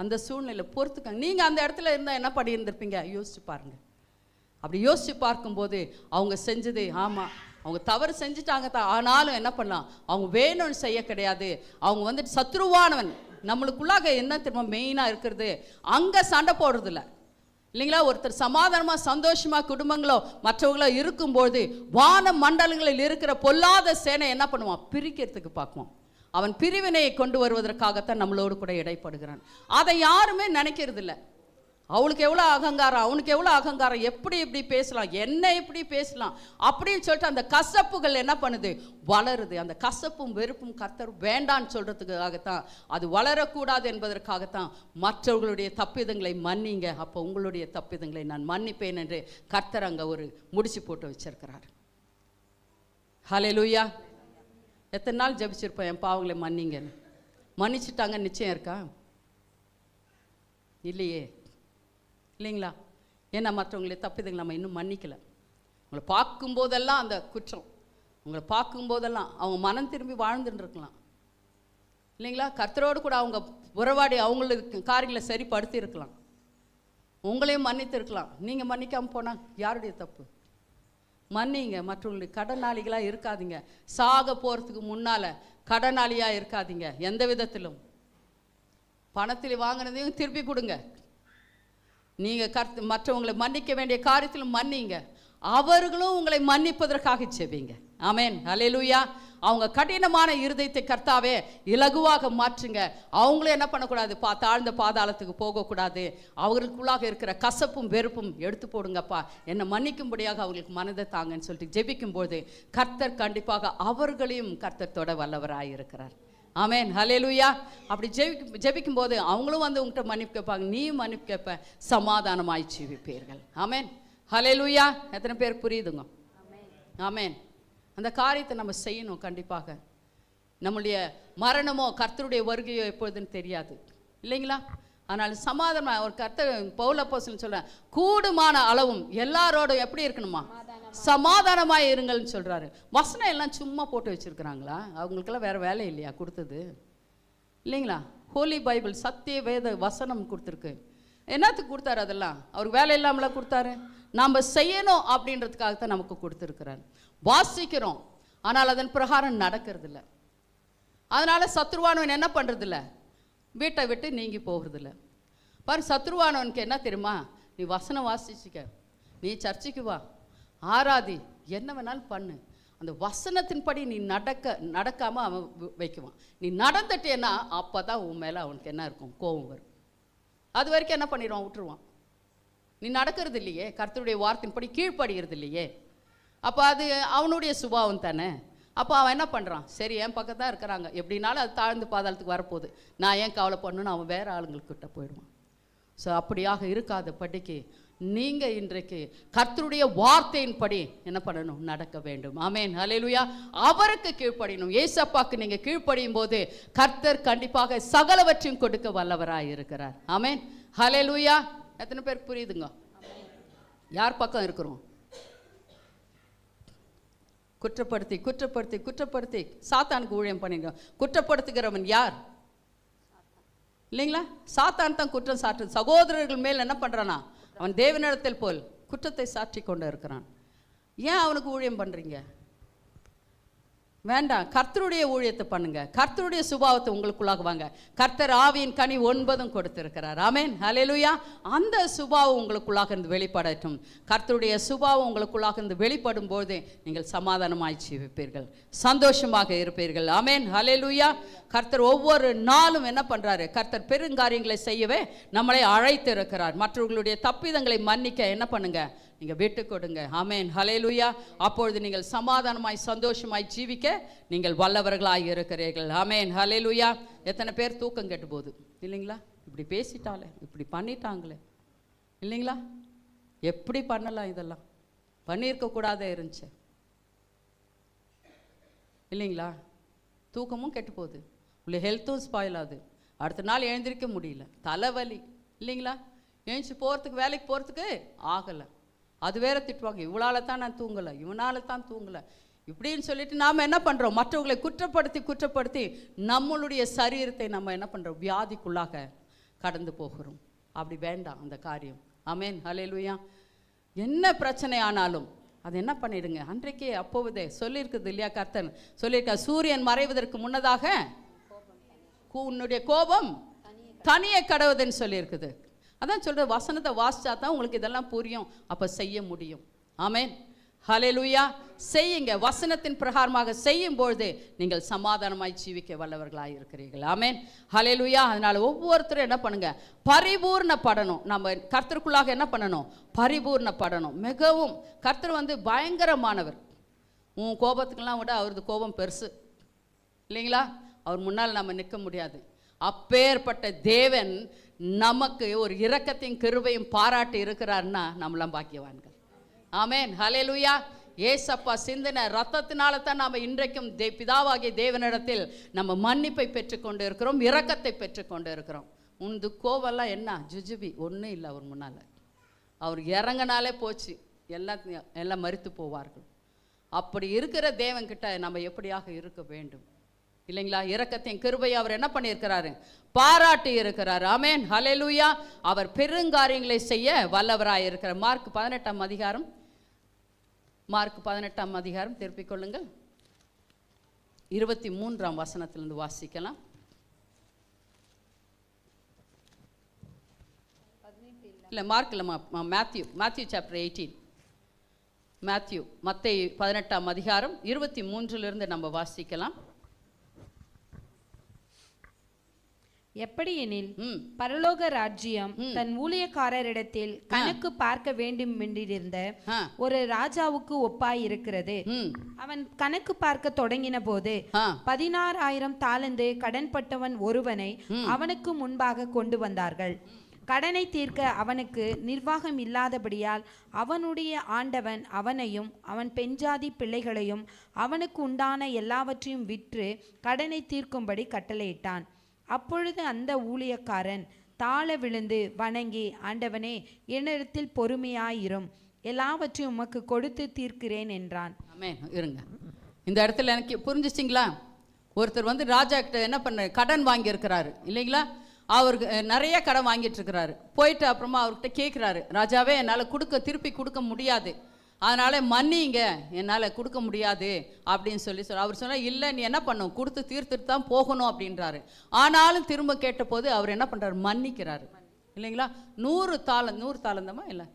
அந்த சூழ்நிலை பொறுத்துக்காங்க. நீங்கள் அந்த இடத்துல இருந்தால் என்ன பண்ணியிருந்திருப்பீங்க? யோசிச்சு பாருங்கள். அப்படி யோசிச்சு பார்க்கும்போது அவங்க செஞ்சது, ஆமாம் அவங்க தவறு செஞ்சுட்டாங்க தான், ஆனாலும் என்ன பண்ணலாம், அவங்க வேணும்னு செய்ய கிடையாது. அவங்க வந்துட்டு சத்ருவானவன். நம்மளுக்குள்ளாக என்ன திரும்ப மெயினாக இருக்கிறது, அங்கே சண்டை போடுறதில்ல இல்லைங்களா? ஒருத்தர் சமாதானமாக சந்தோஷமாக குடும்பங்களோ மற்றவங்களோ இருக்கும்போது வான மண்டலங்களில் இருக்கிற பொல்லாத சேனை என்ன பண்ணுவான்? பிரிக்கிறதுக்கு பார்க்குவான். அவன் பிரிவினையை கொண்டு வருவதற்காகத்தான் நம்மளோடு கூட இடைப்படுகிறான். அதை யாருமே நினைக்கிறது இல்லை. அவளுக்கு எவ்வளோ அகங்காரம், அவனுக்கு எவ்வளோ அகங்காரம், எப்படி இப்படி பேசலாம், என்ன இப்படி பேசலாம் அப்படின்னு சொல்லிட்டு அந்த கசப்புகள் என்ன பண்ணுது? வளருது. அந்த கசப்பும் வெறுப்பும் கர்த்தர் வேண்டான்னு சொல்கிறதுக்காகத்தான், அது வளரக்கூடாது என்பதற்காகத்தான் மற்றவர்களுடைய தப்பிதங்களை மன்னிங்க, அப்போ உங்களுடைய தப்பிதங்களை நான் மன்னிப்பேன் என்று கர்த்தர் அங்கே ஒரு முடிச்சு போட்டு வச்சிருக்கிறார். ஹல்லேலூயா. எத்தனை நாள் ஜெபிச்சிருப்பேன் என் பாவங்களை மன்னிங்கன்னு? மன்னிச்சுட்டாங்க நிச்சயம் இருக்கா? இல்லையே இல்லைங்களா? ஏன்னா மற்றவங்களை தப்பிதுங்க நம்ம இன்னும் மன்னிக்கலை. உங்களை பார்க்கும்போதெல்லாம் அந்த குற்றம், உங்களை பார்க்கும்போதெல்லாம் அவங்க மனம் திரும்பி வாழ்ந்துட்டுருக்கலாம் இல்லைங்களா? கர்த்தரோடு கூட அவங்க உறவாடி அவங்களுக்கு காரியங்களை சரிப்படுத்தி இருக்கலாம், உங்களையும் மன்னித்து இருக்கலாம். நீங்கள் மன்னிக்காமல் போனால் யாருடைய தப்பு? மன்னிங்க. மற்றவங்களுடைய கடனாளிகளாக இருக்காதீங்க. சாக போகிறதுக்கு முன்னால் கடனாளியாக இருக்காதீங்க. எந்த விதத்திலும் பணத்தில் வாங்கினதையும் திருப்பி கொடுங்க. நீங்கள் மற்றவங்களை மன்னிக்க வேண்டிய காரியத்திலும் மன்னிங்க. அவர்களும் உங்களை மன்னிப்பதற்காக செபிங்க. ஆமென், ஹல்லேலூயா. அவங்க கடினமான இருதயத்தை கர்த்தாவே இலகுவாக மாற்றுங்க. அவங்களும் என்ன பண்ணக்கூடாது, தாழ்ந்த பாதாளத்துக்கு போகக்கூடாது. அவர்களுக்குள்ளாக இருக்கிற கசப்பும் வெறுப்பும் எடுத்து போடுங்கப்பா, என்னை மன்னிக்கும்படியாக அவங்களுக்கு மனதை தாங்கன்னு சொல்லிட்டு ஜெபிக்கும்போது கர்த்தர் கண்டிப்பாக அவர்களையும் கர்த்தர் தொட வல்லவராக இருக்கிறார். ஆமென், ஹல்லேலூயா. அப்படி ஜெபிக்கும் போது அவங்களும் வந்து உங்கள்கிட்ட மன்னிப்பு கேட்பாங்க, நீயும் மன்னிப்பு கேட்ப, சமாதானமாய் ஜீவிப்பீர்கள். ஆமென், ஹல்லேலூயா. எத்தனை பேருக்கு புரியுதுங்க? ஆமென். அந்த காரியத்தை நம்ம செய்யணும். கண்டிப்பாக நம்முடைய மரணமோ கர்த்தருடைய வருகையோ எப்பொழுதுன்னு தெரியாது இல்லைங்களா? அதனால் சமாதானம் ஒரு கர்த்தர் பவுல் அப்போஸ்தலன் சொல்கிறார், கூடுமான அளவும் எல்லாரோடும் எப்படி இருக்கணுமா, சமாதானமாக இருங்கள்னு சொல்கிறாரு. வசனம் எல்லாம் சும்மா போட்டு வச்சுருக்குறாங்களா? அவங்களுக்கெல்லாம் வேறு வேலை இல்லையா கொடுத்தது? இல்லைங்களா? ஹோலி பைபிள் சத்திய வேத வசனம் கொடுத்துருக்கு. என்னத்துக்கு கொடுத்தாரு? அதெல்லாம் அவருக்கு வேலை இல்லாமலாம் கொடுத்தாரு. நாம் செய்யணும் அப்படின்றதுக்காகத்தான் நமக்கு கொடுத்துருக்கிறார். வாசிக்கிறோம், ஆனால் அதன் பிரகாரம் நடக்கிறதில்ல. அதனால் சத்ருவானவன் என்ன பண்ணுறதில்ல, வீட்டை விட்டு நீங்கி போகிறதில்ல. பாரு, சத்ருவானவனுக்கு என்ன தெரியுமா, நீ வசனம் வாசிச்சுக்க, நீ சர்ச்சைக்கு வா, ஆராதி, என்ன வேணாலும் பண்ணு, அந்த வசனத்தின்படி நீ நடக்காமல் அவன் வைக்குவான். நீ நடந்துட்டேன்னா அப்போ தான் உன் மேலே அவனுக்கு என்ன இருக்கும், கோபம் வரும். அது வரைக்கும் என்ன பண்ணிடுவான், விட்டுருவான். நீ நடக்கிறது இல்லையே, கர்த்தருடைய வார்த்தையின்படி கீழ்ப்படுகிறது இல்லையே, அப்போ அது அவனுடைய சுபாவம் தானே. அப்போ அவன் என்ன பண்ணுறான், சரி என் பக்கத்தான் இருக்கிறாங்க, எப்படின்னாலும் அது தாழ்ந்து பாதாளத்துக்கு வரப்போகுது, நான் ஏன் கவலை பண்ணணும்னு அவன் வேறு ஆளுங்கள்கிட்ட போயிடுவான். ஸோ அப்படியாக இருக்காத படிக்கு நீங்கள் இன்றைக்கு கர்த்தருடைய வார்த்தையின்படி என்ன பண்ணணும், நடக்க வேண்டும். ஆமென், ஹல்லேலூயா. அவருக்கு கீழ்ப்படியணும். ஏசப்பாக்கு நீங்கள் கீழ்ப்படியும் போது கர்த்தர் கண்டிப்பாக சகலவற்றையும் கொடுக்க வல்லவராக இருக்கிறார். ஆமென், ஹல்லேலூயா. எத்தனை பேருக்கு புரியுதுங்க? யார் பக்கம் இருக்கிறோம்? குற்றப்படுத்தி குற்றப்படுத்தி குற்றப்படுத்தி சாத்தானுக்கு ஊழியம் பண்ணிங்க. குற்றப்படுத்துகிறவன் யார் இல்லைங்களா? சாத்தான் தான் குற்றம் சாட்டு சகோதரர்கள் மேல் என்ன பண்ணுறானா, அவன் தேவனிடத்தில் போல் குற்றத்தை சாற்றி கொண்டு இருக்கிறான். ஏன் அவனுக்கு ஊழியம் பண்ணுறீங்க? வேண்டாம், கர்த்தருடைய ஊழியத்தை பண்ணுங்க. கர்த்தருடைய சுபாவத்தை உங்களுக்குள்ளாக வாங்க. கர்த்தர் ஆவியின் கனி 9 கொடுத்திருக்கிறார். ஆமென், ஹல்லேலூயா. அந்த சுபாவம் உங்களுக்குள்ளாக இருந்து வெளிப்படட்டும். கர்த்தருடைய சுபாவம் உங்களுக்குள்ளாக இருந்து வெளிப்படும் போது நீங்கள் சமாதானமாய் ஜீவிப்பீர்கள், சந்தோஷமாக இருப்பீர்கள். ஆமென், ஹல்லேலூயா. கர்த்தர் ஒவ்வொரு நாளும் என்ன பண்றாரு, கர்த்தர் பெருங்காரியங்களை செய்யவே நம்மளை அழைத்து இருக்கிறார். மற்றவர்களுடைய தப்பிதங்களை மன்னிக்க என்ன பண்ணுங்க, நீங்கள் விட்டு கொடுங்க. ஆமென், ஹல்லேலூயா. அப்பொழுது நீங்கள் சமாதானமாய் சந்தோஷமாய் ஜீவிக்க நீங்கள் வல்லவர்களாய் இருக்கிறீர்கள். ஆமென், ஹல்லேலூயா. எத்தனை பேர் தூக்கம் கெட்டு போகுது இல்லைங்களா? இப்படி பேசிட்டாலே, இப்படி பண்ணிட்டாங்களே இல்லைங்களா? எப்படி பண்ணலாம், இதெல்லாம் பண்ணியிருக்கக்கூடாதே இருந்துச்சு இல்லைங்களா? தூக்கமும் கெட்டு போகுது, உள்ள ஹெல்த்தும் ஸ்பாயில் ஆகுது. அடுத்த நாள் எழுந்திருக்க முடியல, தலைவலி இல்லைங்களா? எழுந்துச்சு போகிறதுக்கு, வேலைக்கு போகிறதுக்கு ஆகலை. அது வேற திட்டுவாங்க, இவளால தான் நான் தூங்கலை, இவனால தான் தூங்கலை இப்படின்னு சொல்லிட்டு நாம் என்ன பண்ணுறோம், மற்றவர்களை குற்றப்படுத்தி குற்றப்படுத்தி நம்மளுடைய சரீரத்தை நம்ம என்ன பண்ணுறோம், வியாதிக்குள்ளாக கடந்து போகிறோம். அப்படி வேண்டாம் அந்த காரியம். ஆமென், ஹல்லேலூயா. என்ன பிரச்சனை ஆனாலும் அது என்ன பண்ணிடுங்க, அன்றைக்கே அப்போதே சொல்லியிருக்குது இல்லையா, கர்த்தன் சொல்லியிருக்க, சூரியன் மறைவதற்கு முன்னதாக உன்னுடைய கோபம் தனியே கடவுதுன்னு சொல்லியிருக்குது. அதான் சொல்கிற, வசனத்தை வாசிச்சா தான் உங்களுக்கு இதெல்லாம் புரியும், அப்போ செய்ய முடியும். ஆமென், ஹல்லேலூயா. செய்யுங்க, வசனத்தின் பிரகாரமாக செய்யும் பொழுது நீங்கள் சமாதானமாய் ஜீவிக்க வல்லவர்களாக இருக்கிறீர்கள். ஆமென், ஹல்லேலூயா. அதனால் ஒவ்வொருத்தரும் என்ன பண்ணுங்க, பரிபூர்ணப்படணும். நம்ம கர்த்தருக்குள்ளாக என்ன பண்ணணும், பரிபூர்ணப்படணும். மிகவும் கர்த்தர் வந்து பயங்கரமானவர். உன் கோபத்துக்கெல்லாம் விட அவரது கோபம் பெருசு இல்லைங்களா? அவர் முன்னால் நம்ம நிற்க முடியாது. அப்பேற்பட்ட தேவன் நமக்கு ஒரு இரக்கத்தையும் கிருபையும் பாராட்டி இருக்கிறார்னா நம்மளாம் பாக்கியவான்கள். ஆமென், ஹல்லேலூயா. ஏசப்பா சிந்தின ரத்தத்தினால தான் நாம் இன்றைக்கும் பிதாவாகிய தேவனிடத்தில் நம்ம மன்னிப்பை பெற்றுக்கொண்டு இருக்கிறோம், இரக்கத்தை பெற்றுக்கொண்டு இருக்கிறோம். உனது கோவெல்லாம் என்ன ஜுஜுபி ஒன்றும் இல்லை அவர் முன்னால். அவர் இறங்கினாலே போச்சு, எல்லாம் மரித்து போவார்கள். அப்படி இருக்கிற தேவன்கிட்ட நம்ம எப்படியாக இருக்க வேண்டும் இல்லைங்களா? இரக்கத்தையும் கிருபையை அவர் என்ன பண்ணியிருக்கிறாரு, பாராட்டி இருக்கிறார். ஆமென், ஹல்லேலூயா. அவர் பெருங்காரியங்களை செய்ய வல்லவராய் இருக்கிறார். மார்க் 18ஆம் அதிகாரம் திருப்பிக் கொள்ளுங்கள். 23ஆம் வசனத்திலிருந்து வாசிக்கலாம். இல்லை மார்க் இல்லை, மேத்யூ சாப்டர் 18. மத்தேயு 18ஆம் அதிகாரம் 23 நம்ம வாசிக்கலாம். எப்படியெனில் பரலோக ராஜ்யம் தன் ஊழியக்காரரிடத்தில் கணக்கு பார்க்க வேண்டும் என்றிருந்த ஒரு ராஜாவுக்கு ஒப்பாய் இருக்கிறது. அவன் கணக்கு பார்க்க தொடங்கின போது 16,000 தாலந்து கடன்பட்டவன் ஒருவனை அவனுக்கு முன்பாக கொண்டு வந்தார்கள். கடனை தீர்க்க அவனுக்கு நிர்வாகம் இல்லாதபடியால் அவனுடைய ஆண்டவன் அவனையும் அவன் பெண்ஜாதி பிள்ளைகளையும் அவனுக்கு உண்டான எல்லாவற்றையும் விற்று கடனை தீர்க்கும்படி கட்டளையிட்டான். அப்பொழுது அந்த ஊழியக்காரன் தாழ விழுந்து வணங்கி, ஆண்டவனே, என்னிடத்தில் பொறுமையாயிரும், எல்லாவற்றையும் உமக்கு கொடுத்து தீர்க்கிறேன் என்றான். ஆமென். இருங்க, இந்த இடத்துல எனக்கு புரிஞ்சிச்சிங்களா? ஒருத்தர் ராஜா கிட்ட என்ன பண்ண கடன் வாங்கி இருக்கிறாரு இல்லைங்களா? அவருக்கு நிறைய கடன் வாங்கிட்டு இருக்கிறாரு. போயிட்டு அப்புறமா அவர்கிட்ட கேட்குறாரு, ராஜாவே, என்னால் திருப்பி கொடுக்க முடியாது, அதனால மன்னிங்க, என்னால் கொடுக்க முடியாது அப்படின்னு சொல்லி அவர் சொன்னால், இல்லை, நீ என்ன பண்ணும், கொடுத்து தீர்த்துட்டு தான் போகணும் அப்படின்றாரு. ஆனாலும் திரும்ப கேட்டபோது அவர் என்ன பண்ணுறாரு, மன்னிக்கிறாரு இல்லைங்களா? 100 தாளந்தமா இல்லை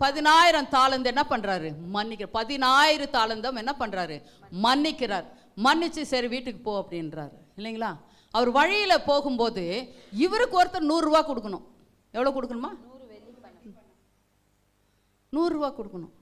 10,000 தாளந்து என்ன பண்ணுறாரு, மன்னிக்கிறார். 10,000 தாளந்தம் என்ன பண்ணுறாரு, மன்னிக்கிறார். மன்னிச்சு சரி வீட்டுக்கு போ அப்படின்றாரு இல்லைங்களா? அவர் வழியில் போகும்போது இவருக்கு ஒருத்தர் 100 ரூபா கொடுக்கணும். எவ்வளோ கொடுக்கணுமா? 100 ரூபா கொடுக்கணும்.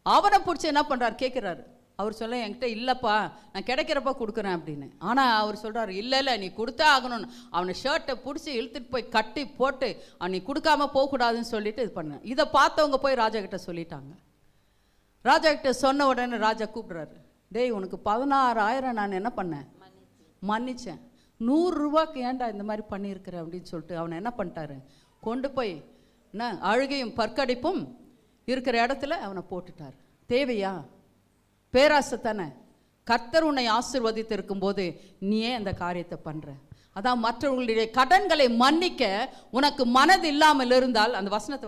அவனை பிடிச்சி என்ன பண்ணுறாரு, கேட்குறாரு. அவர் சொல்ல, என்கிட்ட இல்லைப்பா, நான் கிடைக்கிறப்ப கொடுக்குறேன் அப்படின்னு. ஆனால் அவர் சொல்கிறாரு, இல்லை, நீ கொடுத்தே ஆகணும்னு. அவனை ஷர்ட்டை பிடிச்சி இழுத்துட்டு போய் கட்டி போட்டு அவன் நீ கொடுக்காம போகக்கூடாதுன்னு சொல்லிட்டு இது பண்ண. இதை பார்த்தவங்க போய் ராஜா கிட்ட சொல்லிட்டாங்க. ராஜா கிட்ட சொன்ன உடனே ராஜா கூப்பிட்றாரு, டேய், உனக்கு 16,000 நான் என்ன பண்ணேன், மன்னிச்சேன். 100 ரூபாய்க்கு ஏன்டா இந்த மாதிரி பண்ணியிருக்கிறேன் அப்படின்னு சொல்லிட்டு அவனை என்ன பண்ணிட்டாரு, கொண்டு போய் என்ன அழுகையும் பற்கடிப்பும் இருக்கிற இடத்துல அவனை போட்டுட்டார். தேவையா? பேராசை தானே. கர்த்தர் உன்னை ஆசீர்வதித்து இருக்கும்போது நீ ஏன் அந்த காரியத்தை பண்ற? அதான் மற்றவர்களுடைய கடன்களை மன்னிக்க உனக்கு மனது இல்லாமல் இருந்தால், அந்த வசனத்தை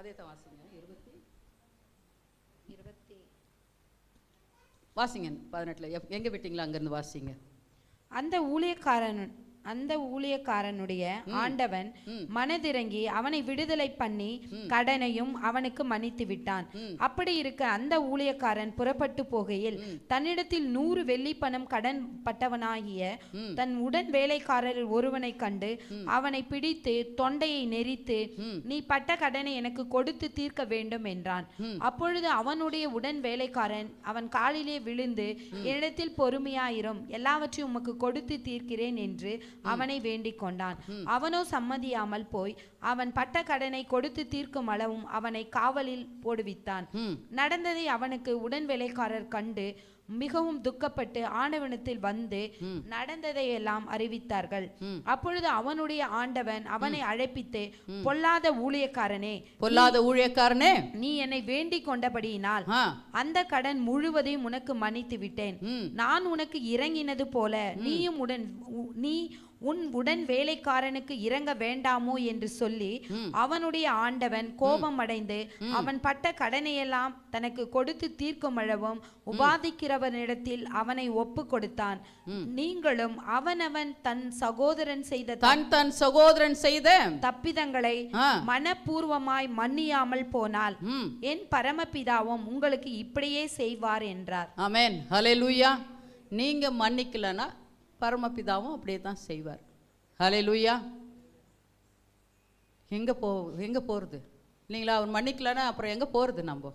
அதே தான் வாசிங்க, 18 எங்க விட்டீங்களா, அங்கிருந்து வாசிங்க. அந்த ஊழியக்காரனுடைய ஆண்டவன் மனதிறங்கி அவனை விடுதலை பண்ணி கடனையும் அவனுக்கு மன்னித்து விட்டான். அப்படி இருக்க அந்த ஊழியக்காரன் புறப்பட்டு போகையில் தன்னிடத்தில் 100 வெள்ளி பணம் கடன் பட்டவனாகிய தன் உடன் வேலைக்காரர் ஒருவனை கண்டு அவனை பிடித்து தொண்டையை நெரித்து, நீ பட்ட கடனை எனக்கு கொடுத்து தீர்க்க வேண்டும் என்றான். அப்பொழுது அவனுடைய உடன் வேலைக்காரன் அவன் காலிலே விழுந்து, என்னிடத்தில் பொறுமையாயிரும், எல்லாவற்றையும் உமக்கு கொடுத்து தீர்க்கிறேன் என்று அவனை வேண்டிக் கொண்டான். அவனோ சம்மதியாமல் போய் அவன் பட்ட கடனை கொடுத்து தீர்க்கும் அளவும் அவனை காவலில் போடுவித்தான். நடந்ததை அவனுக்கு உடன் வேலைக்காரர் கண்டு மிகவும் துக்கப்பட்டு ஆண்டவனிடத்தில் வந்து நடந்ததை எல்லாம் அறிவித்தார்கள். அப்பொழுது அவனுடைய ஆண்டவன் அவனை அழைப்பித்து, பொல்லாத ஊழியக்காரனே, நீ என்னை வேண்டிக் கொண்டபடியினால் அந்த கடன் முழுவதையும் உனக்கு மன்னித்து விட்டேன். நான் உனக்கு இறங்கினது போல நீ உன் உடன் வேலைக்காரனுக்கு இறங்க வேண்டாமோ என்று சொல்லி அவனுடைய ஆண்டவன் கோபம் அடைந்து அவன் பட்ட கடனையெல்லாம் தனக்கு கொடுத்து தீர்க்கும் அளவும் உபாதிக்கிறவனிடத்தில் அவனை ஒப்பு கொடுத்தான். நீங்களும் அவனவன் தன் சகோதரன் செய்த தப்பிதங்களை மனப்பூர்வமாய் மன்னியாமல் போனால் என் பரமபிதாவும் உங்களுக்கு இப்படியே செய்வார் என்றார். ஆமென். ஹல்லேலூயா. நீங்க மன்னிக்கலனா பரமபிதாவும் அப்படியே தான் செய்வார். ஹல்லேலூயா. எங்கே போகிறது இல்லைங்களா? அவர் மன்னிக்கலன்னா அப்புறம் எங்கே போகிறது நம்ம?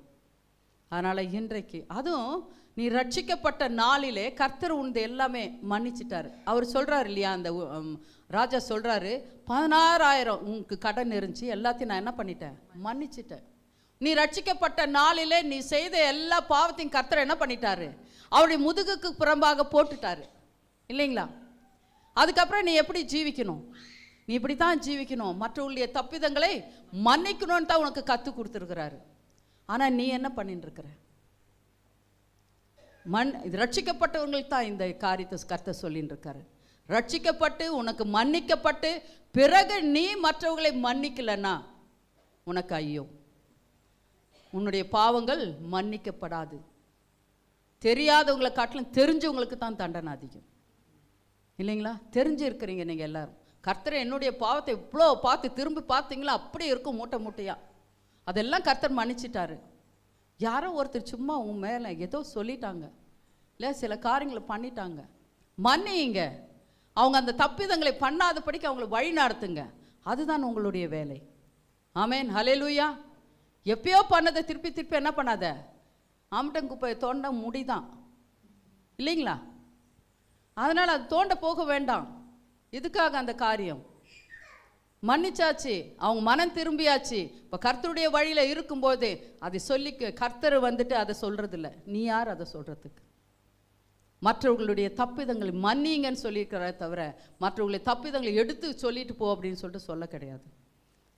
அதனால் இன்றைக்கு அதுவும் நீ ரட்சிக்கப்பட்ட நாளிலே கர்த்தர் உனது எல்லாமே மன்னிச்சிட்டாரு. அவர் சொல்கிறார் இல்லையா, அந்த ராஜா சொல்கிறாரு, 16,000 உனக்கு கடன் இருந்துச்சு, எல்லாத்தையும் நான் என்ன பண்ணிட்டேன், மன்னிச்சிட்டேன். நீ ரட்சிக்கப்பட்ட நாளிலே நீ செய்த எல்லா பாவத்தையும் கர்த்தர் என்ன பண்ணிட்டாரு, அவருடைய முதுகுக்கு புறம்பாக போட்டுட்டாரு இல்லைங்களா? அதுக்கப்புறம் நீ எப்படி ஜீவிக்கணும்? நீ இப்படி தான் ஜீவிக்கணும். மற்றவர்களுடைய தப்பிதங்களை மன்னிக்கணும்னு தான் உனக்கு கற்றுக் கொடுத்துருக்கிறாரு. ஆனால் நீ என்ன பண்ணிட்டு இருக்கிற? இது ரட்சிக்கப்பட்டவங்களுக்கு தான் இந்த காரியத்தை கர்த்தர் சொல்லிட்டு இருக்காரு. ரட்சிக்கப்பட்டு உனக்கு மன்னிக்கப்பட்டு பிறகு நீ மற்றவர்களை மன்னிக்கலன்னா உனக்கு ஐயோ, உன்னுடைய பாவங்கள் மன்னிக்கப்படாது. தெரியாதவங்களை காட்டிலும் தெரிஞ்சவங்களுக்கு தான் தண்டனை அதிகம் இல்லைங்களா? தெரிஞ்சு இருக்கிறீங்க நீங்கள் எல்லாரும். கர்த்தர் என்னுடைய பாவத்தை இவ்வளோ பார்த்து திரும்பி பார்த்தீங்களா, அப்படி இருக்கும் மூட்டை மூட்டையாக. அதெல்லாம் கர்த்தர் மன்னிச்சிட்டாரு. யாரோ ஒருத்தர் சும்மா உன் மேலே ஏதோ சொல்லிட்டாங்க, இல்லை சில காரியங்களை பண்ணிட்டாங்க, மன்னிங்க. அவங்க அந்த தப்பிதங்களை பண்ணாதபடிக்கு அவங்களை வழி நடத்துங்க. அதுதான் உங்களுடைய வேலை. ஆமேன், ஹல்லேலூயா. எப்பயோ பண்ணதை திருப்பி திருப்பி என்ன பண்ணாத, ஆமட்டங்குப்பை தோண்ட முடிதான் இல்லைங்களா? அதனால் அது தோண்ட போக வேண்டாம். இதுக்காக அந்த காரியம் மன்னிச்சாச்சு, அவங்க மனம் திரும்பியாச்சு. இப்போ கர்த்தருடைய வழியில் இருக்கும்போது அதை சொல்லி கர்த்தர் வந்துட்டு அதை சொல்கிறதில்ல. நீ யார் அதை சொல்கிறதுக்கு? மற்றவர்களுடைய தப்பிதங்களை மன்னிங்கன்னு சொல்லியிருக்கிறத தவிர மற்றவர்களுடைய தப்பிதங்களை எடுத்து சொல்லிட்டு போ அப்படின்னு சொல்லிட்டு சொல்ல கிடையாது.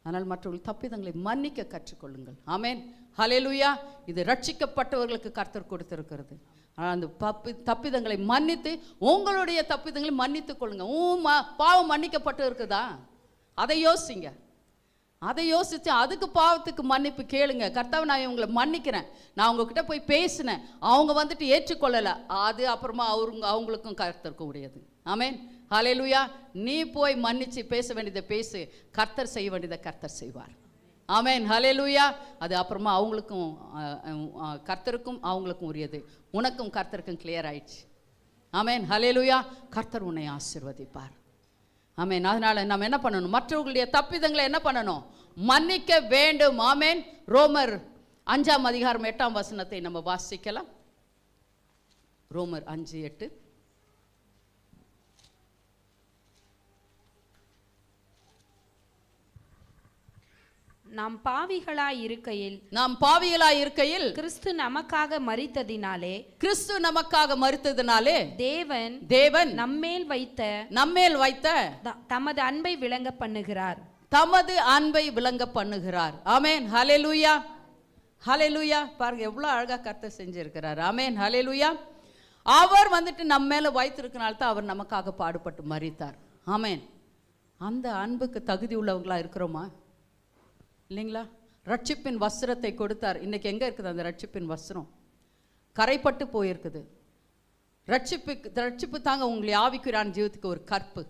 ஆனால் மற்றவர்கள் தப்பிதங்களை மன்னிக்க கற்றுக்கொள்ளுங்கள். ஆமேன், ஹல்லேலூயா. இது ரட்சிக்கப்பட்டவர்களுக்கு கர்த்தர் கொடுத்திருக்கிறது. ஆனால் அந்த தப்பிதங்களை மன்னித்து உங்களுடைய தப்பிதங்களை மன்னித்துக் கொள்ளுங்க. பாவம் மன்னிக்கப்பட்டு இருக்குதா, அதை யோசிங்க. அதை யோசித்து அதுக்கு பாவத்துக்கு மன்னிப்பு கேளுங்க. கர்த்தாவை, நான் இவங்களை மன்னிக்கிறேன், நான் உங்ககிட்ட போய் பேசினேன், அவங்க வந்துட்டு ஏற்றுக்கொள்ளலை, அது அப்புறமா அவங்களுக்கும் கர்த்தருக்கும் உடையது. ஆமேன், ஹல்லேலூயா. நீ போய் மன்னிச்சு பேச வேண்டியதை பேசு, கர்த்தர் செய்ய வேண்டியதை கர்த்தர் செய்வார். ஆமேன், ஹல்லேலூயா. அது அப்புறமா அவங்களுக்கும் கர்த்தருக்கும் அவங்களுக்கும் உரியது. உனக்கும் கர்த்தருக்கும் கிளியர் ஆயிடுச்சு. ஆமேன், ஹல்லேலூயா. கர்த்தர் உன்னை ஆசீர்வதிப்பார். ஆமேன். அதனால நம்ம என்ன பண்ணணும்? மற்றவர்களுடைய தப்பிதங்களை என்ன பண்ணணும்? மன்னிக்க வேண்டும். ஆமேன். ரோமர் 5:8 நம்ம வாசிக்கலாம். ரோமர் 5:8. நாம் பாவிகளாய் இருக்கையில் கிறிஸ்து நமக்காக மரித்ததினாலே தேவன் நம்மேல் வைத்த தமது அன்பை விளங்க பண்ணுகிறார். ஆமென், ஹல்லேலூயா, ஹல்லேலூயா. பாருங்க எவ்வளவு அழகா கர்த்தர் செஞ்சிருக்கிறார். ஆமென், ஹல்லேலூயா. அவர் வந்துட்டு நம்ம மேல வைத்திருக்கனால தான் அவர் நமக்காக பாடுபட்டு மரித்தார். ஆமென். அந்த அன்புக்கு தகுதி உள்ளவங்களா இருக்கிறோமா? இல்லைங்களா? ரட்சிப்பின் வஸ்திரத்தை கொடுத்தார். இன்னைக்கு எங்கே இருக்குது அந்த ரட்சிப்பின் வஸ்திரம்? கரைப்பட்டு போயிருக்குது. ரட்சிப்பு தாங்க உங்களை ஆவிக்குறான ஜீவத்துக்கு ஒரு கற்பு.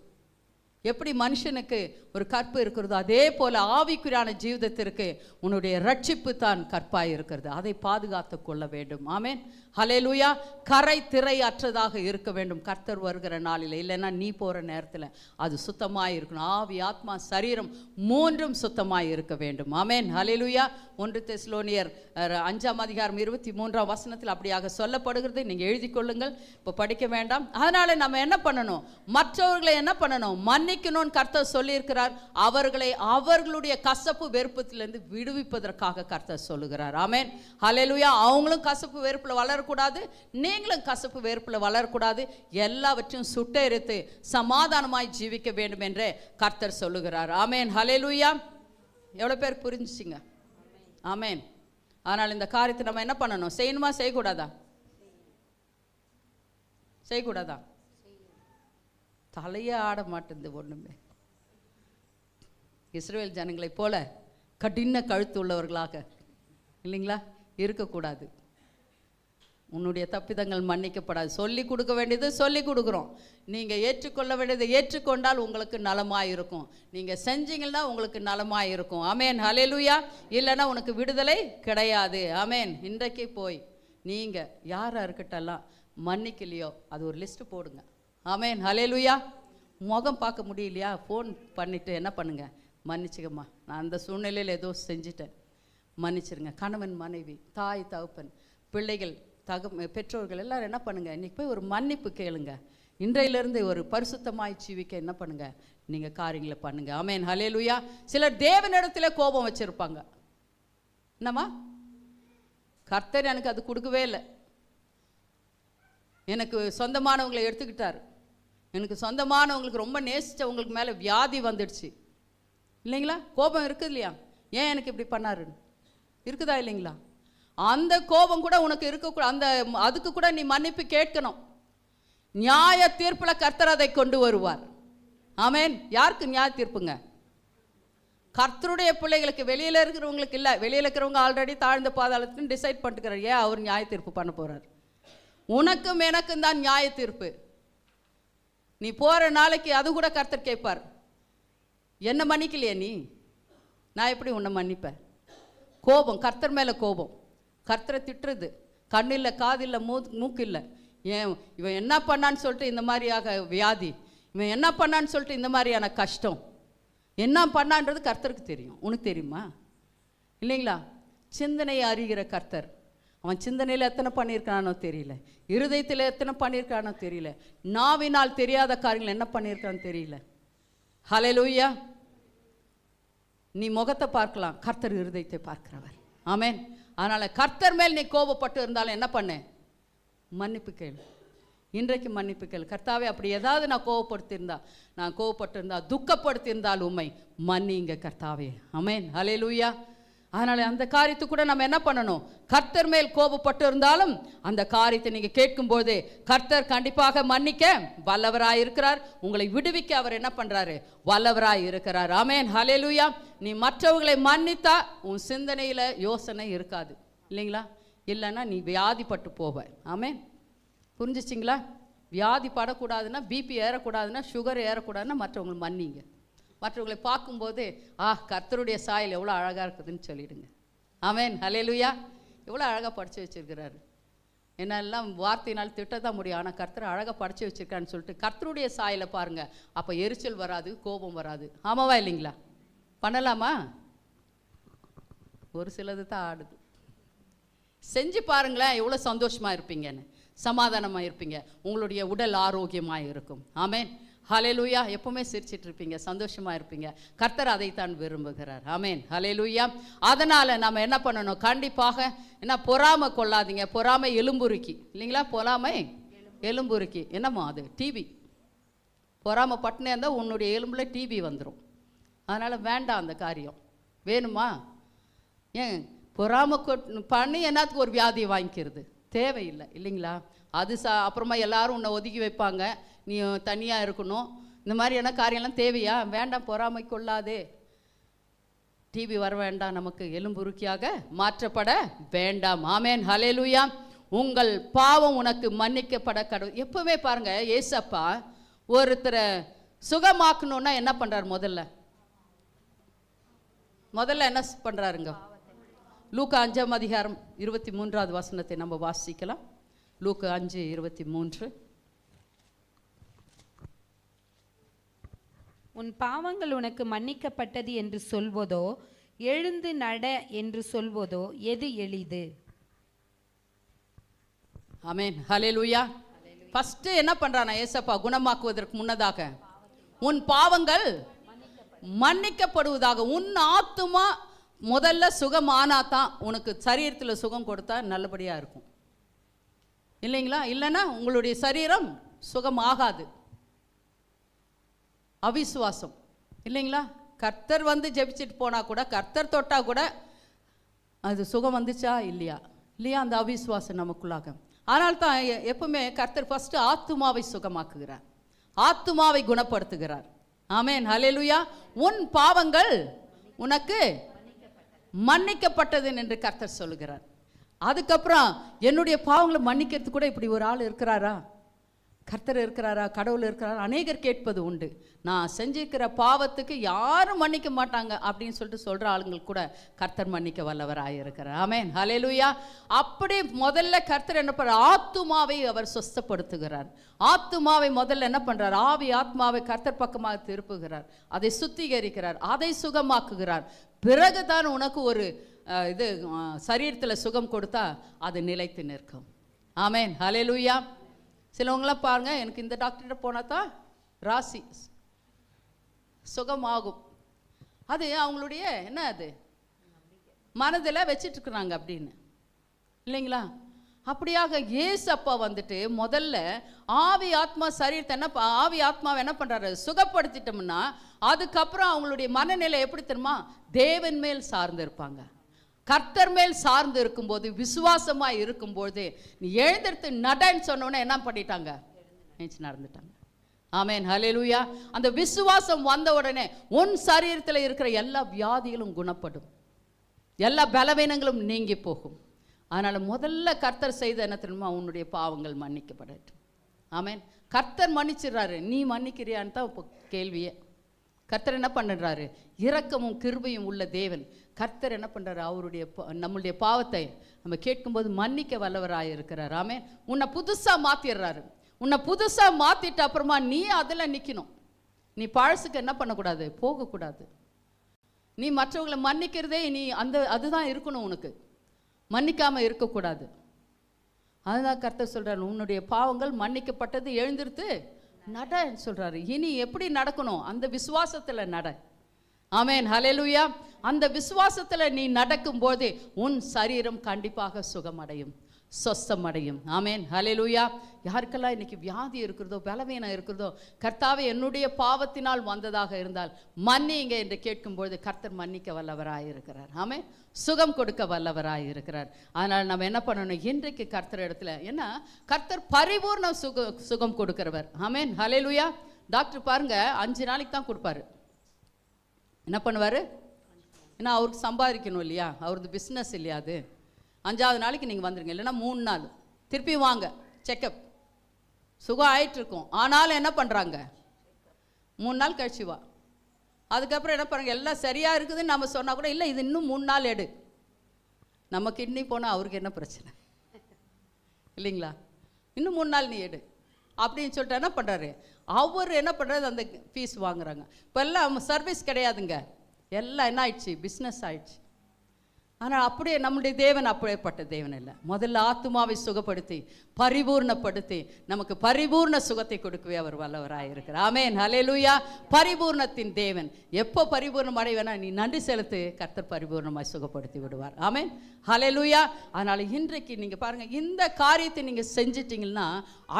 எப்படி மனுஷனுக்கு ஒரு கற்பு இருக்கிறதோ அதே போல ஆவிக்குறான ஜீவிதத்திற்கு உன்னுடைய ரட்சிப்பு தான் கற்பாய் இருக்கிறது. அதை பாதுகாத்து கொள்ள வேண்டும். ஆமென், ஹல்லேலூயா. கரை திரை அற்றதாக இருக்க வேண்டும் கர்த்தர் வருகிற நாளில். இல்லைன்னா நீ போகிற நேரத்தில் அது சுத்தமாக இருக்கணும். ஆவி, ஆத்மா, சரீரம் மூன்றும் சுத்தமாக இருக்க வேண்டும். ஆமென், ஹல்லேலூயா. 1 தெசலோனியர் 5:23 அப்படியாக சொல்லப்படுகிறது. நீங்கள் எழுதி கொள்ளுங்கள், இப்போ படிக்க வேண்டாம். அதனால நம்ம என்ன பண்ணணும்? மற்றவர்களை என்ன பண்ணணும்? மன்னிக்கணும்னு கர்த்தர் சொல்லியிருக்கிறார். அவர்களை அவர்களுடைய கசப்பு வெறுப்பத்திலிருந்து விடுவிப்பதற்காக கர்த்தர் சொல்லுகிறார். ஆமென், ஹல்லேலூயா. அவங்களும் கசப்பு வெறுப்புல வளரக்கூடாது, நீங்களும் கசப்பு வெறுப்புல வளரக்கூடாது. எல்லாவற்றையும் சுட்டெரித்து சமாதானமாய் ஜீவிக்க வேண்டும் என்று கர்த்தர் சொல்லுகிறார். ஆமென், ஹல்லேலூயா. எவ்வளவு பேர் புரிஞ்சுச்சிங்க? ஆமென். ஆனால் இந்த காரியத்தை நம்ம என்ன பண்ணணும்? செய்யணுமா செய்யக்கூடாதா? செய்யக்கூடாதா? தலையே ஆட மாட்டேங்குது ஒண்ணுமே. இஸ்ரவேல் ஜனங்களைப் போல கடின கழுத்து உள்ளவர்களாக இல்லைங்களா இருக்கக்கூடாது. உன்னுடைய தப்பிதங்கள் மன்னிக்கப்படாது. சொல்லி கொடுக்க வேண்டியது சொல்லி கொடுக்குறோம். நீங்கள் ஏற்றுக்கொள்ள வேண்டியதை ஏற்றுக்கொண்டால் உங்களுக்கு நலமாக இருக்கும். நீங்கள் செஞ்சீங்கன்னா உங்களுக்கு நலமாக இருக்கும். ஆமேன், ஹல்லேலூயா. இல்லைன்னா உனக்கு விடுதலை கிடையாது. ஆமேன். இன்றைக்கு போய் நீங்கள் யாராக இருக்கட்டெல்லாம் மன்னிக்கலையோ அது ஒரு லிஸ்ட்டு போடுங்க. ஆமேன், ஹல்லேலூயா. முகம் பார்க்க முடியலையா? ஃபோன் பண்ணிவிட்டு என்ன பண்ணுங்கள்? மன்னிச்சுக்கம்மா, நான் அந்த சூழ்நிலையில் ஏதோ செஞ்சுட்டேன், மன்னிச்சிருங்க. கணவன், மனைவி, தாய், தகப்பன், பிள்ளைகள், பெற்றோர்கள் எல்லாரும் என்ன பண்ணுங்கள்? இன்றைக்கி போய் ஒரு மன்னிப்பு கேளுங்க. இன்றையிலிருந்து ஒரு பரிசுத்தமாய் ஜீவிக்க என்ன பண்ணுங்கள்? நீங்கள் காரியங்களை பண்ணுங்கள். ஆமேன், ஹல்லேலூயா. சிலர் தேவனிடத்தில் கோபம் வச்சுருப்பாங்க. என்னம்மா, கர்த்தர் எனக்கு அது கொடுக்கவே இல்லை, எனக்கு சொந்தமானவங்களை எடுத்துக்கிட்டார், எனக்கு சொந்தமானவங்களுக்கு ரொம்ப நேசித்தவங்களுக்கு மேலே வியாதி வந்துடுச்சு இல்லைங்களா? கோபம் இருக்குது இல்லையா? ஏன் எனக்கு இப்படி பண்ணாரு இருக்குதா இல்லைங்களா? அந்த கோபம் கூட உனக்கு இருக்கக்கூடாது. அந்த அதுக்கு கூட நீ மன்னிப்பு கேட்கணும். நியாய தீர்ப்புல கர்த்தர் அதை கொண்டு வருவார். ஆமேன். யாருக்கு நியாய தீர்ப்புங்க? கர்த்தருடைய பிள்ளைகளுக்கு. வெளியில் இருக்கிறவங்களுக்கு இல்லை. வெளியில் இருக்கிறவங்க ஆல்ரெடி தாழ்ந்த பாதாளத்துன்னு டிசைட் பண்ணிட்டுக்கிறார். ஏன் அவர் நியாய தீர்ப்பு பண்ண போறார்? உனக்கும் எனக்கும் தான் நியாய தீர்ப்பு. நீ போகிற நாளைக்கு அது கூட கர்த்தர் கேட்பார். என்ன மன்னிக்கலையே நீ, நான் எப்படி உன்னை மன்னிப்பேன்? கோபம், கர்த்தர் மேலே கோபம், கர்த்தரை திட்டுறது, கண்ணில்லை காதில்லை மூக்கில்லை. ஏன் இவன் என்ன பண்ணான்னு சொல்லிட்டு இந்த மாதிரியாக வியாதி, இவன் என்ன பண்ணான்னு சொல்லிட்டு இந்த மாதிரியான கஷ்டம், என்ன பண்ணான்றது கர்த்தருக்கு தெரியும். உனக்கு தெரியுமா? இல்லைங்களா? சிந்தனையை அறிகிற கர்த்தர். அவன் சிந்தனையில் எத்தனை பண்ணியிருக்கானோ தெரியல, இருதயத்தில் எத்தனை பண்ணியிருக்கானோ தெரியல, நாவினால் தெரியாத காரியங்கள் என்ன பண்ணியிருக்கான்னு தெரியல. ஹல்லேலூயா. நீ முகத்தை பார்க்கலாம், கர்த்தர் இருதயத்தை பார்க்கிறவர். ஆமென். அதனால் கர்த்தர் மேல் நீ கோபப்பட்டு இருந்தாலும் என்ன பண்ணு? மன்னிப்பு கேளு. இன்றைக்கு மன்னிப்பு கேளு. கர்த்தாவே, அப்படி ஏதாவது நான் கோபப்பட்டிருந்தா துக்கப்படுத்தியிருந்தால் உம்மை மன்னிங்க கர்த்தாவே. ஆமென். ஹல்லேலூயா. அதனால் அந்த காரியத்தை கூட நம்ம என்ன பண்ணணும்? கர்த்தர் மேல் கோபப்பட்டு இருந்தாலும் அந்த காரியத்தை நீங்கள் கேட்கும்போது கர்த்தர் கண்டிப்பாக மன்னிக்க வல்லவராய் இருக்கிறார். உங்களை விடுவிக்க அவர் என்ன பண்ணுறாரு? வல்லவராய் இருக்கிறார். ஆமென். ஹல்லேலூயா. நீ மற்றவர்களை மன்னித்தா உன் சிந்தனையில் யோசனை இருக்காது, இல்லைங்களா? இல்லைன்னா நீ வியாதிப்பட்டு போவ. ஆமென். புரிஞ்சிச்சிங்களா? வியாதி படக்கூடாதுன்னா, பிபி ஏறக்கூடாதுன்னா, சுகர் ஏறக்கூடாதுன்னா மற்றவங்களை மன்னிங்க. மற்றவர்களை பார்க்கும்போது கர்த்தருடைய சாயல் எவ்வளோ அழகாக இருக்குதுன்னு சொல்லிடுங்க. ஆமென். ஹல்லேலூயா. எவ்வளோ அழகாக படித்து வச்சுருக்கிறாரு. என்னெல்லாம் வார்த்தையினால் திட்டத்தான் முடியும், ஆனால் கர்த்தர் அழகாக படித்து வச்சுருக்கான்னு சொல்லிட்டு கர்த்தருடைய சாயலை பாருங்கள். அப்போ எரிச்சல் வராது, கோபம் வராது. ஆமாவா இல்லைங்களா? பண்ணலாமா? ஒரு சிலது தான் ஆடுது. செஞ்சு பாருங்களேன், எவ்வளோ சந்தோஷமாக இருப்பீங்கன்னு, சமாதானமாக இருப்பீங்க, உங்களுடைய உடல் ஆரோக்கியமாக இருக்கும். ஆமென். ஹல்லேலூயா. எப்பவுமே சிரிச்சிட்டு இருப்பீங்க, சந்தோஷமாக இருப்பீங்க. கர்த்தர் அதைத்தான் விரும்புகிறார். ஆமென். ஹல்லேலூயா. அதனால் நம்ம என்ன பண்ணணும்? கண்டிப்பாக என்ன, பொறாமை கொள்ளாதீங்க. பொறாமை எலும்புருக்கி, இல்லைங்களா? பொறாமை எலும்புருக்கி. என்னம்மா அது? டிவி. பொறாமை பட்டினே இருந்தால் உன்னுடைய எலும்பில் டிவி வந்துடும். அதனால் வேண்டாம் அந்த காரியம். வேணுமா? ஏன் பொறாமை பண்ணி என்னத்துக்கு ஒரு வியாதியை வாங்கிக்கிறது? தேவையில்லை, இல்லைங்களா? அது அப்புறமா எல்லாரும் உன்னை ஒதுக்கி வைப்பாங்க, நீ தனியாக இருக்கணும். இந்த மாதிரியான காரியம்லாம் தேவையா? வேண்டாம். பொறாமை கொள்ளாதே. டிவி வர வேண்டாம், நமக்கு எலும்புருக்கியாக மாற்றப்பட வேண்டாம். ஆமென். ஹல்லேலூயா. உங்கள் பாவம் உனக்கு மன்னிக்கப்பட கடவுள். எப்பவுமே பாருங்க, ஏசப்பா ஒருத்தரை சுகமாக்கணும்னா என்ன பண்றாரு? முதல்ல என்ன பண்றாருங்க? லூக்கா 5ஆம் அதிகாரம் 23வது வசனத்தை நம்ம வாசிக்கலாம். லூக்கா 5:23. உன் பாவங்கள் உனக்கு மன்னிக்கப்பட்டது என்று சொல்வதோ, எழுந்து நட என்று சொல்வதோ எது எளிது? ஆமென். ஹல்லேலூயா. ஃபர்ஸ்ட் என்ன பண்றானா ஏசப்பா குணமாக்குவதற்கு முன்னதாக, உன் பாவங்கள் மன்னிக்கப்படுவதாக. உன் ஆத்துமா முதல்ல சுகமானா தான் உனக்கு சரீரத்தில் சுகம் கொடுத்தா நல்லபடியாக இருக்கும், இல்லைங்களா? இல்லைன்னா உங்களுடைய சரீரம் சுகமாகாது. அவிசுவாசம், இல்லைங்களா? கர்த்தர் வந்து ஜெபிச்சுட்டு போனால் கூட, கர்த்தர் தொட்டால் கூட அது சுகம் வந்துச்சா இல்லையா? அந்த அவிசுவாசம் நமக்குள்ளாக. ஆனால் தான் எப்பவுமே கர்த்தர் ஃபர்ஸ்ட் ஆத்துமாவை சுகமாக்குகிறார், ஆத்துமாவை குணப்படுத்துகிறார். ஆமென். ஹல்லேலூயா. உன் பாவங்கள் உனக்கு மன்னிக்கப்பட்டது என்று கர்த்தர் சொல்லுகிறார். அதுக்கப்புறம் என்னுடைய பாவங்களை மன்னிக்கிறதுக்கு கூட இப்படி ஒரு ஆள் இருக்கிறாரா? கர்த்தர் இருக்கிறாரா? கடவுள் இருக்கிறாரா? அநேகர் கேட்பது உண்டு. நான் செஞ்சிருக்கிற பாவத்துக்கு யாரும் மன்னிக்க மாட்டாங்க அப்படின்னு சொல்லிட்டு சொல்கிற ஆளுங்கள் கூட கர்த்தர் மன்னிக்க வல்லவராக இருக்கிறார். ஆமென். ஹல்லேலூயா. அப்படி முதல்ல கர்த்தர் என்ன பண்ணுறார்? ஆத்துமாவை அவர் சொஸ்தப்படுத்துகிறார். ஆத்துமாவை முதல்ல என்ன பண்ணுறார்? ஆவி ஆத்மாவை கர்த்தர் பக்கமாக திருப்புகிறார், அதை சுத்திகரிக்கிறார், அதை சுகமாக்குகிறார். பிறகுதான் உனக்கு ஒரு இது சரீரத்தில் சுகம் கொடுத்தா அது நிலைத்து நிற்கும். ஆமென். ஹல்லேலூயா. சிலவங்களாம் பாருங்க, எனக்கு இந்த டாக்டர்கிட்ட போனால் தான் ராசி சுகமாகும். அது அவங்களுடைய என்ன, அது மனதில் வச்சிட்ருக்குறாங்க அப்படின்னு, இல்லைங்களா? அப்படியாக ஏசப்பா வந்துட்டு முதல்ல ஆவி ஆத்மா சரீரத்தை என்ன, ஆவி ஆத்மாவை என்ன பண்ணுறாரு? சுகப்படுத்திட்டோம்னா அதுக்கப்புறம் அவங்களுடைய மனநிலை எப்படி தெரியுமா? தேவன் மேல் சார்ந்து இருப்பாங்க. கர்த்தர் மேல் சார்ந்து இருக்கும்போது, விசுவாசமாக இருக்கும்போது, நீ எழுந்திருத்து நடன்னு சொன்னோன்னே என்ன பண்ணிட்டாங்க? எழுந்து நடந்துட்டாங்க. ஆமென். ஹல்லேலூயா. அந்த விசுவாசம் வந்த உடனே உன் சரீரத்தில் இருக்கிற எல்லா வியாதிகளும் குணப்படும், எல்லா பலவீனங்களும் நீங்கி போகும். அதனால் முதல்ல கர்த்தர் செய்த என்ன தெரியுமா? உன்னுடைய பாவங்கள் மன்னிக்கப்படட்டும். ஆமென். கர்த்தர் மன்னிச்சிடுறாரு, நீ மன்னிக்கிறியான்னு தான் இப்போ கேள்வியே. கர்த்தர் என்ன பண்ணுறாரு? இரக்கமும் கிருபையும் உள்ள தேவன். கர்த்தர் என்ன பண்ணுறாரு? அவருடைய நம்மளுடைய பாவத்தை நம்ம கேட்கும்போது மன்னிக்க வல்லவராக இருக்கிறார். ஆமென். உன்னை புதுசாக மாற்றிடுறாரு. உன்னை புதுசாக மாற்றிட்ட அப்புறமா நீ அதில் நிற்கணும். நீ பழசுக்கு என்ன பண்ணக்கூடாது? போகக்கூடாது. நீ மற்றவங்களை மன்னிக்கிறதே நீ அதுதான் இருக்கணும். உனக்கு மன்னிக்காமல் இருக்கக்கூடாது. அதுதான் கர்த்தர் சொல்கிறார், உன்னுடைய பாவங்கள் மன்னிக்கப்பட்டது, எழுந்திருத்து நடன்னு சொல்கிறாரு. இனி எப்படி நடக்கணும்? அந்த விசுவாசத்தில் நட. ஆமென், ஹல்லேலூயா. அந்த விசுவாசத்தில் நீ நடக்கும்போது உன் சரீரம் கண்டிப்பாக சுகமடையும், சொஸ்தமடையும். ஆமென், ஹல்லேலூயா. யாருக்கெல்லாம் இன்னைக்கு வியாதி இருக்கிறதோ, பலவீனம் இருக்கிறதோ, கர்த்தாவே என்னுடைய பாவத்தினால் வந்ததாக இருந்தால் மன்னிங்க என்று கேட்கும்போது கர்த்தர் மன்னிக்க வல்லவராக இருக்கிறார். ஆமென், சுகம் கொடுக்க வல்லவராக இருக்கிறார். அதனால் நம்ம என்ன பண்ணணும்? இன்றைக்கு கர்த்தர் இடத்துல, ஏன்னா கர்த்தர் பரிபூர்ண சுகம் கொடுக்கிறவர். ஆமென், ஹல்லேலூயா. டாக்டர் பாருங்க 5 நாளைக்கு தான் கொடுப்பாரு. என்ன பண்ணுவார்? ஏன்னா அவருக்கு சம்பாதிக்கணும் இல்லையா, அவரது பிஸ்னஸ் இல்லையா அது. 5ஆவது நாளைக்கு நீங்கள் வந்துடுங்க, இல்லைன்னா 3 நாள் திருப்பி வாங்க, செக்கப். சுகம் ஆயிட்டுருக்கும். ஆனாலும் என்ன பண்ணுறாங்க? 3 நாள் கழிச்சு வா. அதுக்கப்புறம் என்ன பண்ணுறாங்க? எல்லாம் சரியாக இருக்குதுன்னு நம்ம சொன்னால் கூட, இல்லை இது இன்னும் 3 நாள் எடு. நம்ம கிட்னி போனால் அவருக்கு என்ன பிரச்சனை இல்லைங்களா? இன்னும் 3 நாள் நீ எடு அப்படின்னு சொல்லிட்டு என்ன பண்ணுறாரு? அவர் என்ன பண்ணுறாரு? அந்த ஃபீஸ் வாங்குறாங்க. இப்போ எல்லாம் சர்வீஸ் கிடையாதுங்க, எல்லாம் என்ன ஆயிடுச்சு? பிஸ்னஸ் ஆயிடுச்சு. ஆனால் அப்படியே நம்முடைய தேவன் அப்படியேப்பட்ட தேவன் இல்லை. முதல்ல ஆத்துமாவை சுகப்படுத்தி பரிபூர்ணப்படுத்தி நமக்கு பரிபூர்ண சுகத்தை கொடுக்கவே அவர் வல்லவராக இருக்கிறார். ஆமென், ஹல்லேலூயா. பரிபூர்ணத்தின் தேவன். எப்போ பரிபூர்ணம் அடைவேனா? நீ நன்றி செலுத்து, கர்த்தர் பரிபூர்ணமாய் சுகப்படுத்தி விடுவார். ஆமென், ஹல்லேலூயா. அதனால் இன்றைக்கு நீங்கள் பாருங்கள், இந்த காரியத்தை நீங்கள் செஞ்சிட்டிங்கன்னா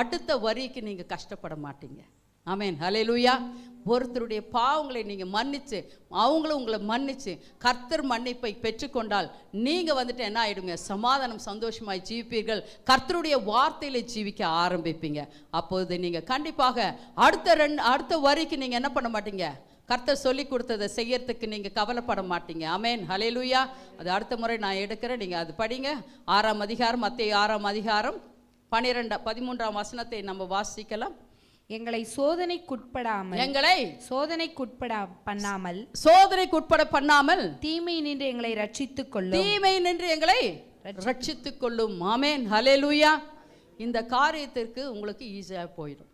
அடுத்த வரிக்கு நீங்கள் கஷ்டப்பட மாட்டீங்க. ஆமென், ஹல்லேலூயா. ஒருத்தருடைய பாவங்களை நீங்கள் மன்னித்து, அவங்களும் உங்களை மன்னித்து கர்த்தர் மன்னிப்பை பெற்றுக்கொண்டால் நீங்கள் வந்துட்டு என்ன ஆகிடுங்க? சமாதானம், சந்தோஷமாய் ஜீவிப்பீர்கள். கர்த்தருடைய வார்த்தையில் ஜீவிக்க ஆரம்பிப்பீங்க. அப்போது நீங்கள் கண்டிப்பாக அடுத்த வரிக்கு நீங்கள் என்ன பண்ண மாட்டீங்க? கர்த்தர் சொல்லி கொடுத்ததை செய்யறதுக்கு நீங்கள் கவலைப்பட மாட்டீங்க. ஆமென், ஹல்லேலூயா. அது அடுத்த முறை நான் எடுக்கிறேன், நீங்கள் அது படிங்க. 6ஆம் அதிகாரம், மத்தேயு 6ஆம் அதிகாரம் 13ஆம் வசனத்தை நம்ம வாசிக்கலாம். எங்களை சோதனைக்குட்பட பண்ணாமல் தீமை நின்று எங்களை ரட்சித்துக் கொள்ளும். ஆமென், ஹல்லேலூயா. இந்த காரியத்திற்கு உங்களுக்கு ஈஸியாக போயிடும்.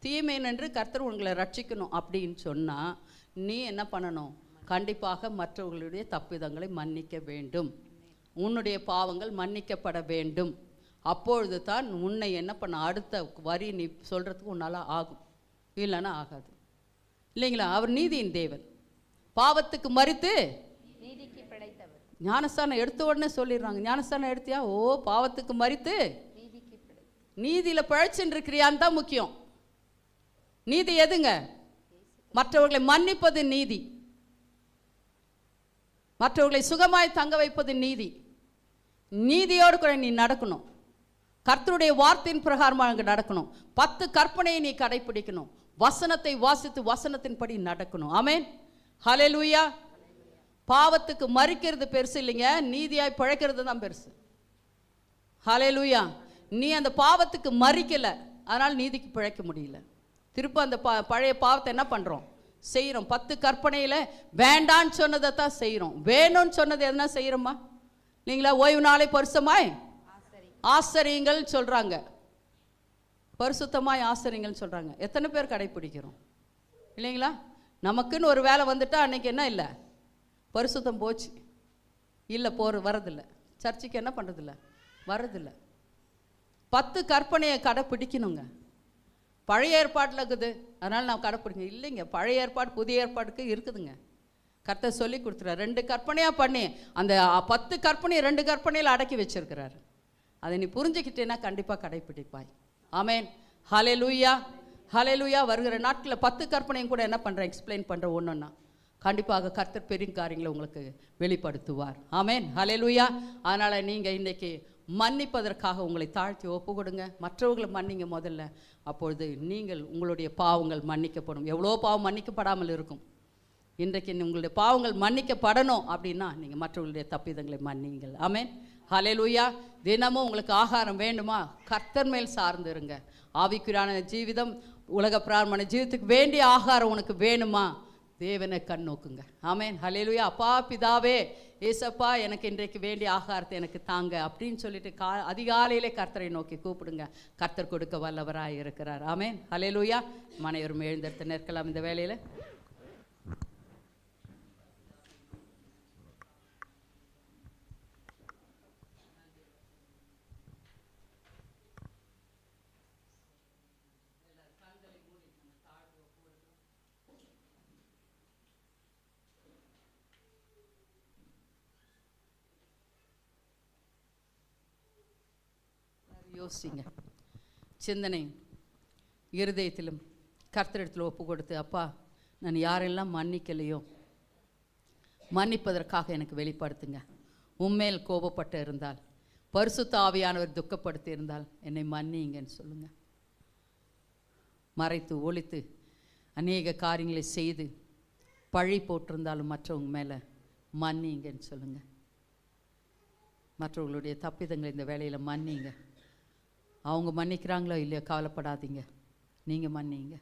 தீமை நின்று கர்த்தர் உங்களை ரட்சிக்கணும் அப்படின்னு சொன்னால் நீ என்ன பண்ணணும்? கண்டிப்பாக மற்றவர்களுடைய தப்பிதங்களை மன்னிக்க வேண்டும். உன்னுடைய பாவங்கள் மன்னிக்கப்பட வேண்டும். அப்பொழுது தான் உன்னை என்ன பண்ண அடுத்த வரி நீ சொல்கிறதுக்கு உன்னால் ஆகும், இல்லைன்னா ஆகாது. இல்லைங்களா? அவர் நீதியின் தேவன். பாவத்துக்கு மரித்து நீதிக்கு பிழைத்தவர். ஞானஸ்தானம் எடுத்த உடனே சொல்லிடுறாங்க, ஞானஸ்தானம் எடுத்தியா? ஓ, பாவத்துக்கு மரித்து நீதியில் பிழைச்சுன்னு இருக்கிறியான்னு தான் முக்கியம். நீதி எதுங்க? மற்றவர்களை மன்னிப்பது நீதி, மற்றவர்களை சுகமாய் தங்க வைப்பது நீதி. நீதியோடு கூட நீ நடக்கணும். கர்த்தருடைய வார்த்தையின் பிரகாரமாக அங்கே நடக்கணும். 10 கற்பனையை நீ கடைப்பிடிக்கணும். வசனத்தை வாசித்து வசனத்தின்படி நடக்கணும். ஆமென், ஹல்லேலூயா. பாவத்துக்கு மறிக்கிறது பெருசு இல்லைங்க, நீதியாய் பிழைக்கிறது தான் பெருசு. ஹல்லேலூயா. நீ அந்த பாவத்துக்கு மறிக்கலை, அதனால் நீதிக்கு பிழைக்க முடியல. திரும்ப அந்த பழைய பாவத்தை என்ன பண்ணுறோம்? செய்கிறோம். 10 கற்பனையில் வேண்டான்னு சொன்னதை தான் செய்கிறோம். வேணும்னு சொன்னது எதுனா செய்கிறோமா? இல்லைங்களா? ஓய்வு நாளை பரிசுத்தமாய் ஆசரியுங்கள் சொல்கிறாங்க, பரிசுத்தமாய் ஆசரியுங்கள் சொல்கிறாங்க. எத்தனை பேர் கடைப்பிடிக்கிறோம்? இல்லைங்களா? நமக்குன்னு ஒரு வேலை வந்துட்டா அன்றைக்கி என்ன இல்லை? பரிசுத்தம் போச்சு, இல்லை வரதில்லை. சர்ச்சுக்கு என்ன பண்ணுறதில்ல, வரதில்லை. 10 கற்பனையை கடைப்பிடிக்கணுங்க. பழைய ஏற்பாட்டில் இருக்குது, அதனால் நான் கடைப்பிடிக்கணும் இல்லைங்க. பழைய ஏற்பாடு புதிய ஏற்பாடுக்கு இருக்குதுங்க. கர்த்தர் சொல்லி கொடுத்துறாரு. 2 கற்பனையாக பண்ணி அந்த 10 கற்பனையை 2 கற்பனையில் அடக்கி வச்சிருக்கிறாரு. அதை நீ புரிஞ்சுக்கிட்டேன்னா கண்டிப்பாக கடைப்பிடிப்பாய். ஆமென், ஹல்லேலூயா, ஹல்லேலூயா. வருகிற நாட்களில் 10 கற்பனையும் கூட என்ன பண்ணுறேன்? எக்ஸ்பிளைன் பண்ணுறேன் ஒன்றுன்னா. கண்டிப்பாக கர்த்தர் பெரிய காரியங்களை உங்களுக்கு வெளிப்படுத்துவார். ஆமென், ஹல்லேலூயா. அதனால் நீங்கள் இன்றைக்கி மன்னிப்பதற்காக உங்களை தாழ்த்தி ஒப்பு கொடுங்க. மற்றவர்களை மன்னிங்க முதல்ல. அப்பொழுது நீங்கள் உங்களுடைய பாவங்கள் மன்னிக்கப்படும். எவ்வளோ பாவம் மன்னிக்கப்படாமல் இருக்கும். இன்றைக்கு உங்களுடைய பாவங்கள் மன்னிக்கப்படணும் அப்படின்னா நீங்கள் மற்றவர்களுடைய தப்பிதங்களை மன்னிங்கள். ஆமென், ஹல்லேலூயா. தினமும் உங்களுக்கு ஆகாரம் வேண்டுமா? கர்த்தர் மேல் சார்ந்து இருங்க. ஆவிக்குரியான ஜீவிதம், உலக பிரார்மண ஜீவிதத்துக்கு வேண்டிய ஆகாரம் உனக்கு வேணுமா? தேவனை கண் நோக்குங்க. ஆமென், ஹல்லேலூயா. அப்பா பிதாவே, ஏசப்பா எனக்கு இன்றைக்கு வேண்டிய ஆகாரத்தை எனக்கு தாங்க அப்படின்னு சொல்லிட்டு அதிகாலையிலே கர்த்தரை நோக்கி கூப்பிடுங்க. கர்த்தர் கொடுக்க வல்லவராய் இருக்கிறார். ஆமென், ஹல்லேலூயா. மனைவரும் எழுந்தெடுத்து நிற்கலாம் இந்த வேளையில். யோசிங்க, சிந்தனை இருதயத்திலும் கர்த்தரிடத்தில் ஒப்பு கொடுத்து, அப்பா நான் யாரெல்லாம் மன்னிக்கலையோ மன்னிப்பதற்காக எனக்கு வெளிப்படுத்துங்க. உண்மையில் கோபப்பட்டு இருந்தால், பரிசுத்த ஆவியானவர் துக்கப்படுத்தி இருந்தால் என்னை மன்னிங்கன்னு சொல்லுங்க. மறைத்து ஒளித்து அநேக காரியங்களை செய்து பழி போட்டிருந்தாலும் மற்றவங்க மேலே மன்னிங்கன்னு சொல்லுங்க. மற்றவர்களுடைய தப்பிதங்களை இந்த வேலையில் மன்னிங்க. அவங்க மன்னிக்கிறாங்களோ இல்லையோ கவலைப்படாதீங்க, நீங்கள் மன்னிங்க.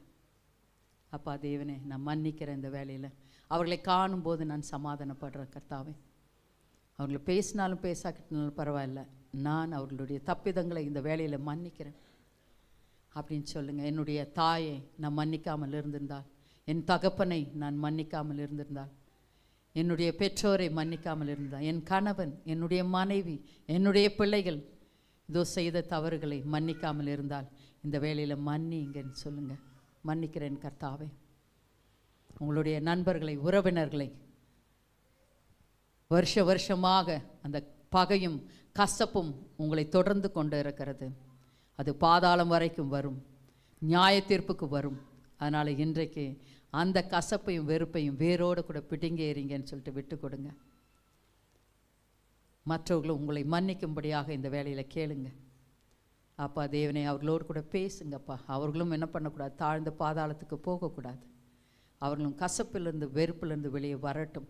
அப்பா தேவனே, நான் மன்னிக்கிறேன். இந்த வேலையில் அவர்களை காணும்போது நான் சமாதானப்படுறேன் கர்த்தாவே. அவர்களை பேசினாலும் பேசாக்கிட்டாலும் பரவாயில்ல, நான் அவர்களுடைய தப்பிதங்களை இந்த வேலையில் மன்னிக்கிறேன் அப்படின்னு சொல்லுங்கள். என்னுடைய தாயை நான் மன்னிக்காமல் இருந்திருந்தால், என் தகப்பனை நான் மன்னிக்காமல் இருந்திருந்தால், என்னுடைய பெற்றோரை மன்னிக்காமல் இருந்தால், என் கணவன், என்னுடைய மனைவி, என்னுடைய பிள்ளைகள் இதோ செய்த தவறுகளை மன்னிக்காமல் இருந்தால் இந்த வேளையில் மன்னிங்கன்னு சொல்லுங்கள். மன்னிக்கிறேன் கர்த்தாவே. உங்களுடைய நண்பர்களை, உறவினர்களை வருஷமாக அந்த பகையும் கசப்பும் உங்களை தொடர்ந்து கொண்டு இருக்கிறது. அது பாதாளம் வரைக்கும் வரும், நியாய தீர்ப்புக்கு வரும். அதனால் இன்றைக்கு அந்த கசப்பையும் வெறுப்பையும் வேரோடு கூட பிடுங்கேறிங்கன்னு சொல்லிட்டு விட்டு கொடுங்க. மற்றவர்களும் உங்களை மன்னிக்கும்படியாக இந்த வேலையில் கேளுங்க. அப்பா தேவனே, அவர்களோடு கூட பேசுங்கப்பா. அவர்களும் என்ன பண்ணக்கூடாது, தாழ்ந்த பாதாளத்துக்கு போகக்கூடாது. அவர்களும் கசப்பிலிருந்து வெறுப்பிலிருந்து வெளியே வரட்டும்.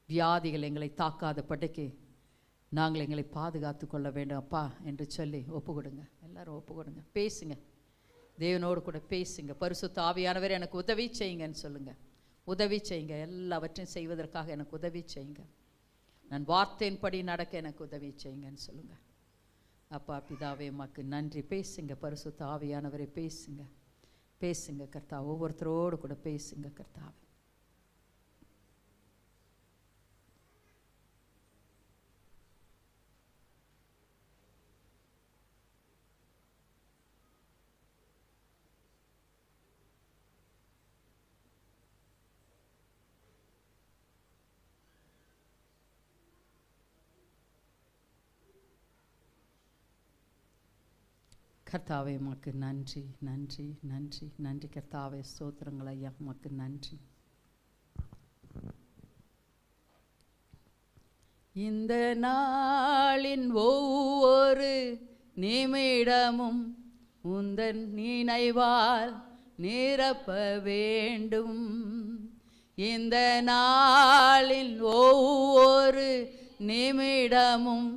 வியாதிகள் எங்களை தாக்காத படைக்கு நாங்கள் எங்களை பாதுகாத்து கொள்ள வேண்டும் அப்பா என்று சொல்லி ஒப்பு கொடுங்க. எல்லாரும் ஒப்பு கொடுங்க, பேசுங்க, தேவனோடு கூட பேசுங்க. பரிசுத்த ஆவியானவர் எனக்கு உதவி செய்யுங்கன்னு சொல்லுங்கள். உதவி செய்யுங்க, எல்லாவற்றையும் செய்வதற்காக எனக்கு உதவி செய்யுங்க. நான் வார்த்தையின்படி நடக்க எனக்கு உதவி செய்யுங்கன்னு சொல்லுங்க. அப்பா பிதாவே, உமக்கு நன்றி. பேசுங்க பரிசுத்த ஆவியானவரை, பேசுங்க பேசுங்க கர்த்தா. ஒவ்வொருத்தரோடு கூட பேசுங்க கர்த்தாவே. கர்த்தாவே உமக்கு நன்றி நன்றி நன்றி நன்றி கர்த்தாவே. ஸ்தோத்திரங்கள் ஐயா, உமக்கு நன்றி. இந்த நாளின் ஒவ்வொரு நிமிடமும் உந்தன் நினைவால் நிரப்ப வேண்டும். இந்த நாளின் ஒவ்வொரு நிமிடமும்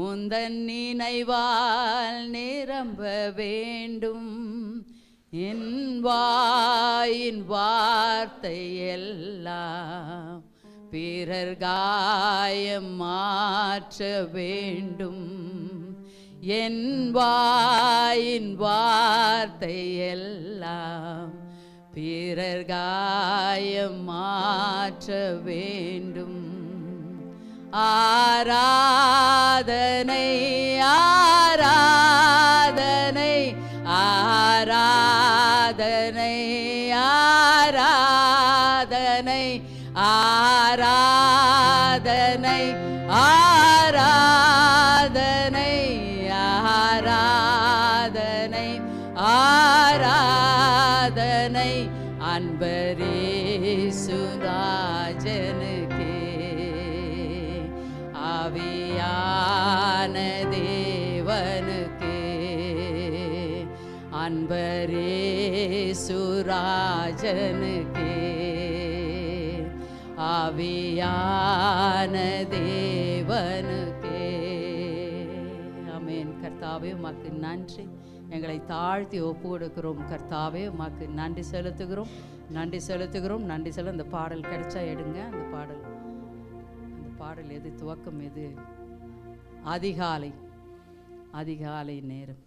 உந்தன் நினைவால் நிரம்ப வேண்டும். என் வாயின் வார்த்தை எல்லாம் பிறர் காயம் மாற்ற வேண்டும். என் வாயின் வார்த்தை எல்லாம் பிறர் காயம் மாற்ற வேண்டும். ஆராதனை ஆராதனை ஆராதனை ஆராதனை ஆராதனை ஆராதனை ஆராதனை ஆராதனை அன்பரேசு ராஜனுக்கே. ஆவியான தேவனுக்கே அன்பரேசு ராஜனுக்கே. ஆவியான தேவனுக்கே. ஆமென். கர்த்தாவே உமக்கு நன்றி. எங்களை தாழ்த்தி ஒப்பு கொடுக்கிறோம் கர்த்தாவே, உமக்கு நன்றி செலுத்துகிறோம். நன்றி செலுத்துகிறோம். நன்றி செலுத்த அந்த பாடல் கிடைச்சா எடுங்க. அந்த பாடல் எது? துவக்கம் எது? அதிகாலை நேரம்.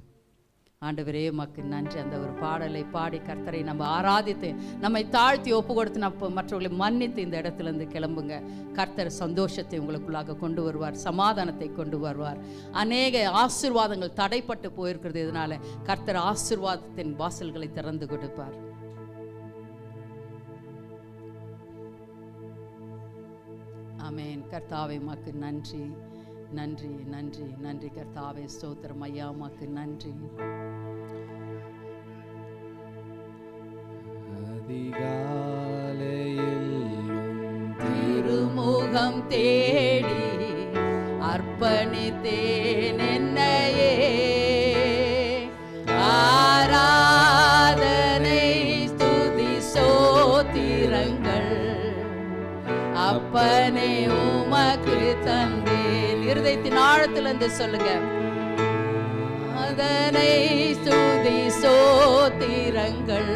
ஆண்டவரே உமக்கு நன்றி. அந்த ஒரு பாடலை பாடி கர்த்தரை நம்ம ஆராதித்து நம்மை தாழ்த்தி ஒப்பு கொடுத்து நம்ம மற்றவர்களை மன்னித்து இந்த இடத்துலேருந்து கிளம்புங்க. கர்த்தர் சந்தோஷத்தை உங்களுக்குள்ளாக கொண்டு வருவார், சமாதானத்தை கொண்டு வருவார். அநேக ஆசீர்வாதங்கள் தடைப்பட்டு போயிருக்கிறது. இதனால கர்த்தர் ஆசீர்வாதத்தின் வாசல்களை திறந்து கொடுப்பார். ஆமென். கர்த்தாவே உமக்கு நன்றி, நன்றி, நன்றி, நன்றி. கர்த்தாவே ஸ்தோத்திரம் ஐயா, உமக்கு நன்றி. அதிகாலையில் திருமுகம் தேடி அர்ப்பணித்தேன் என்னையே. ஆராதனை ஸ்துதி சோத்திரங்கள் அப்பனே உமக்கு தந்தேன். இருதயத்தின் ஆழத்திலிருந்து சொல்லுங்க. அதனை ஸ்துதி சோத்திரங்கள்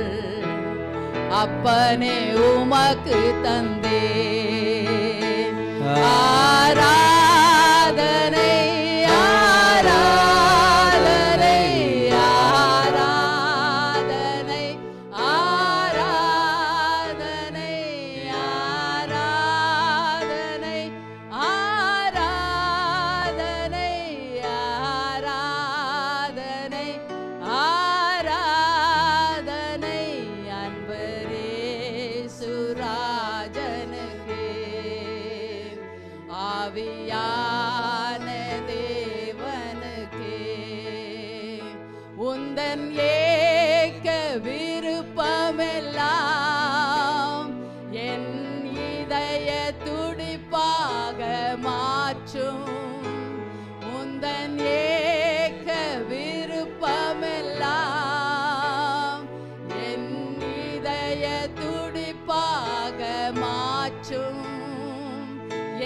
அப்பனே உமக்கு தந்தேன். ஆராதனை ஆராதனை ஆராதனை ஆராதனை ஆராதனை ஆராதனை ஆராதனை ஆராதனை அன்பரே சுராஜனுக்கே. ஆவியான தேவனுக்கே உந்தன் ஏக விருப்பமெல்லாம் என் இதய துடிப்பாக மாற்றும். உந்தன் ஏக விருப்பமெல்லாம் என் இதய துடிப்பாக மாற்றும்.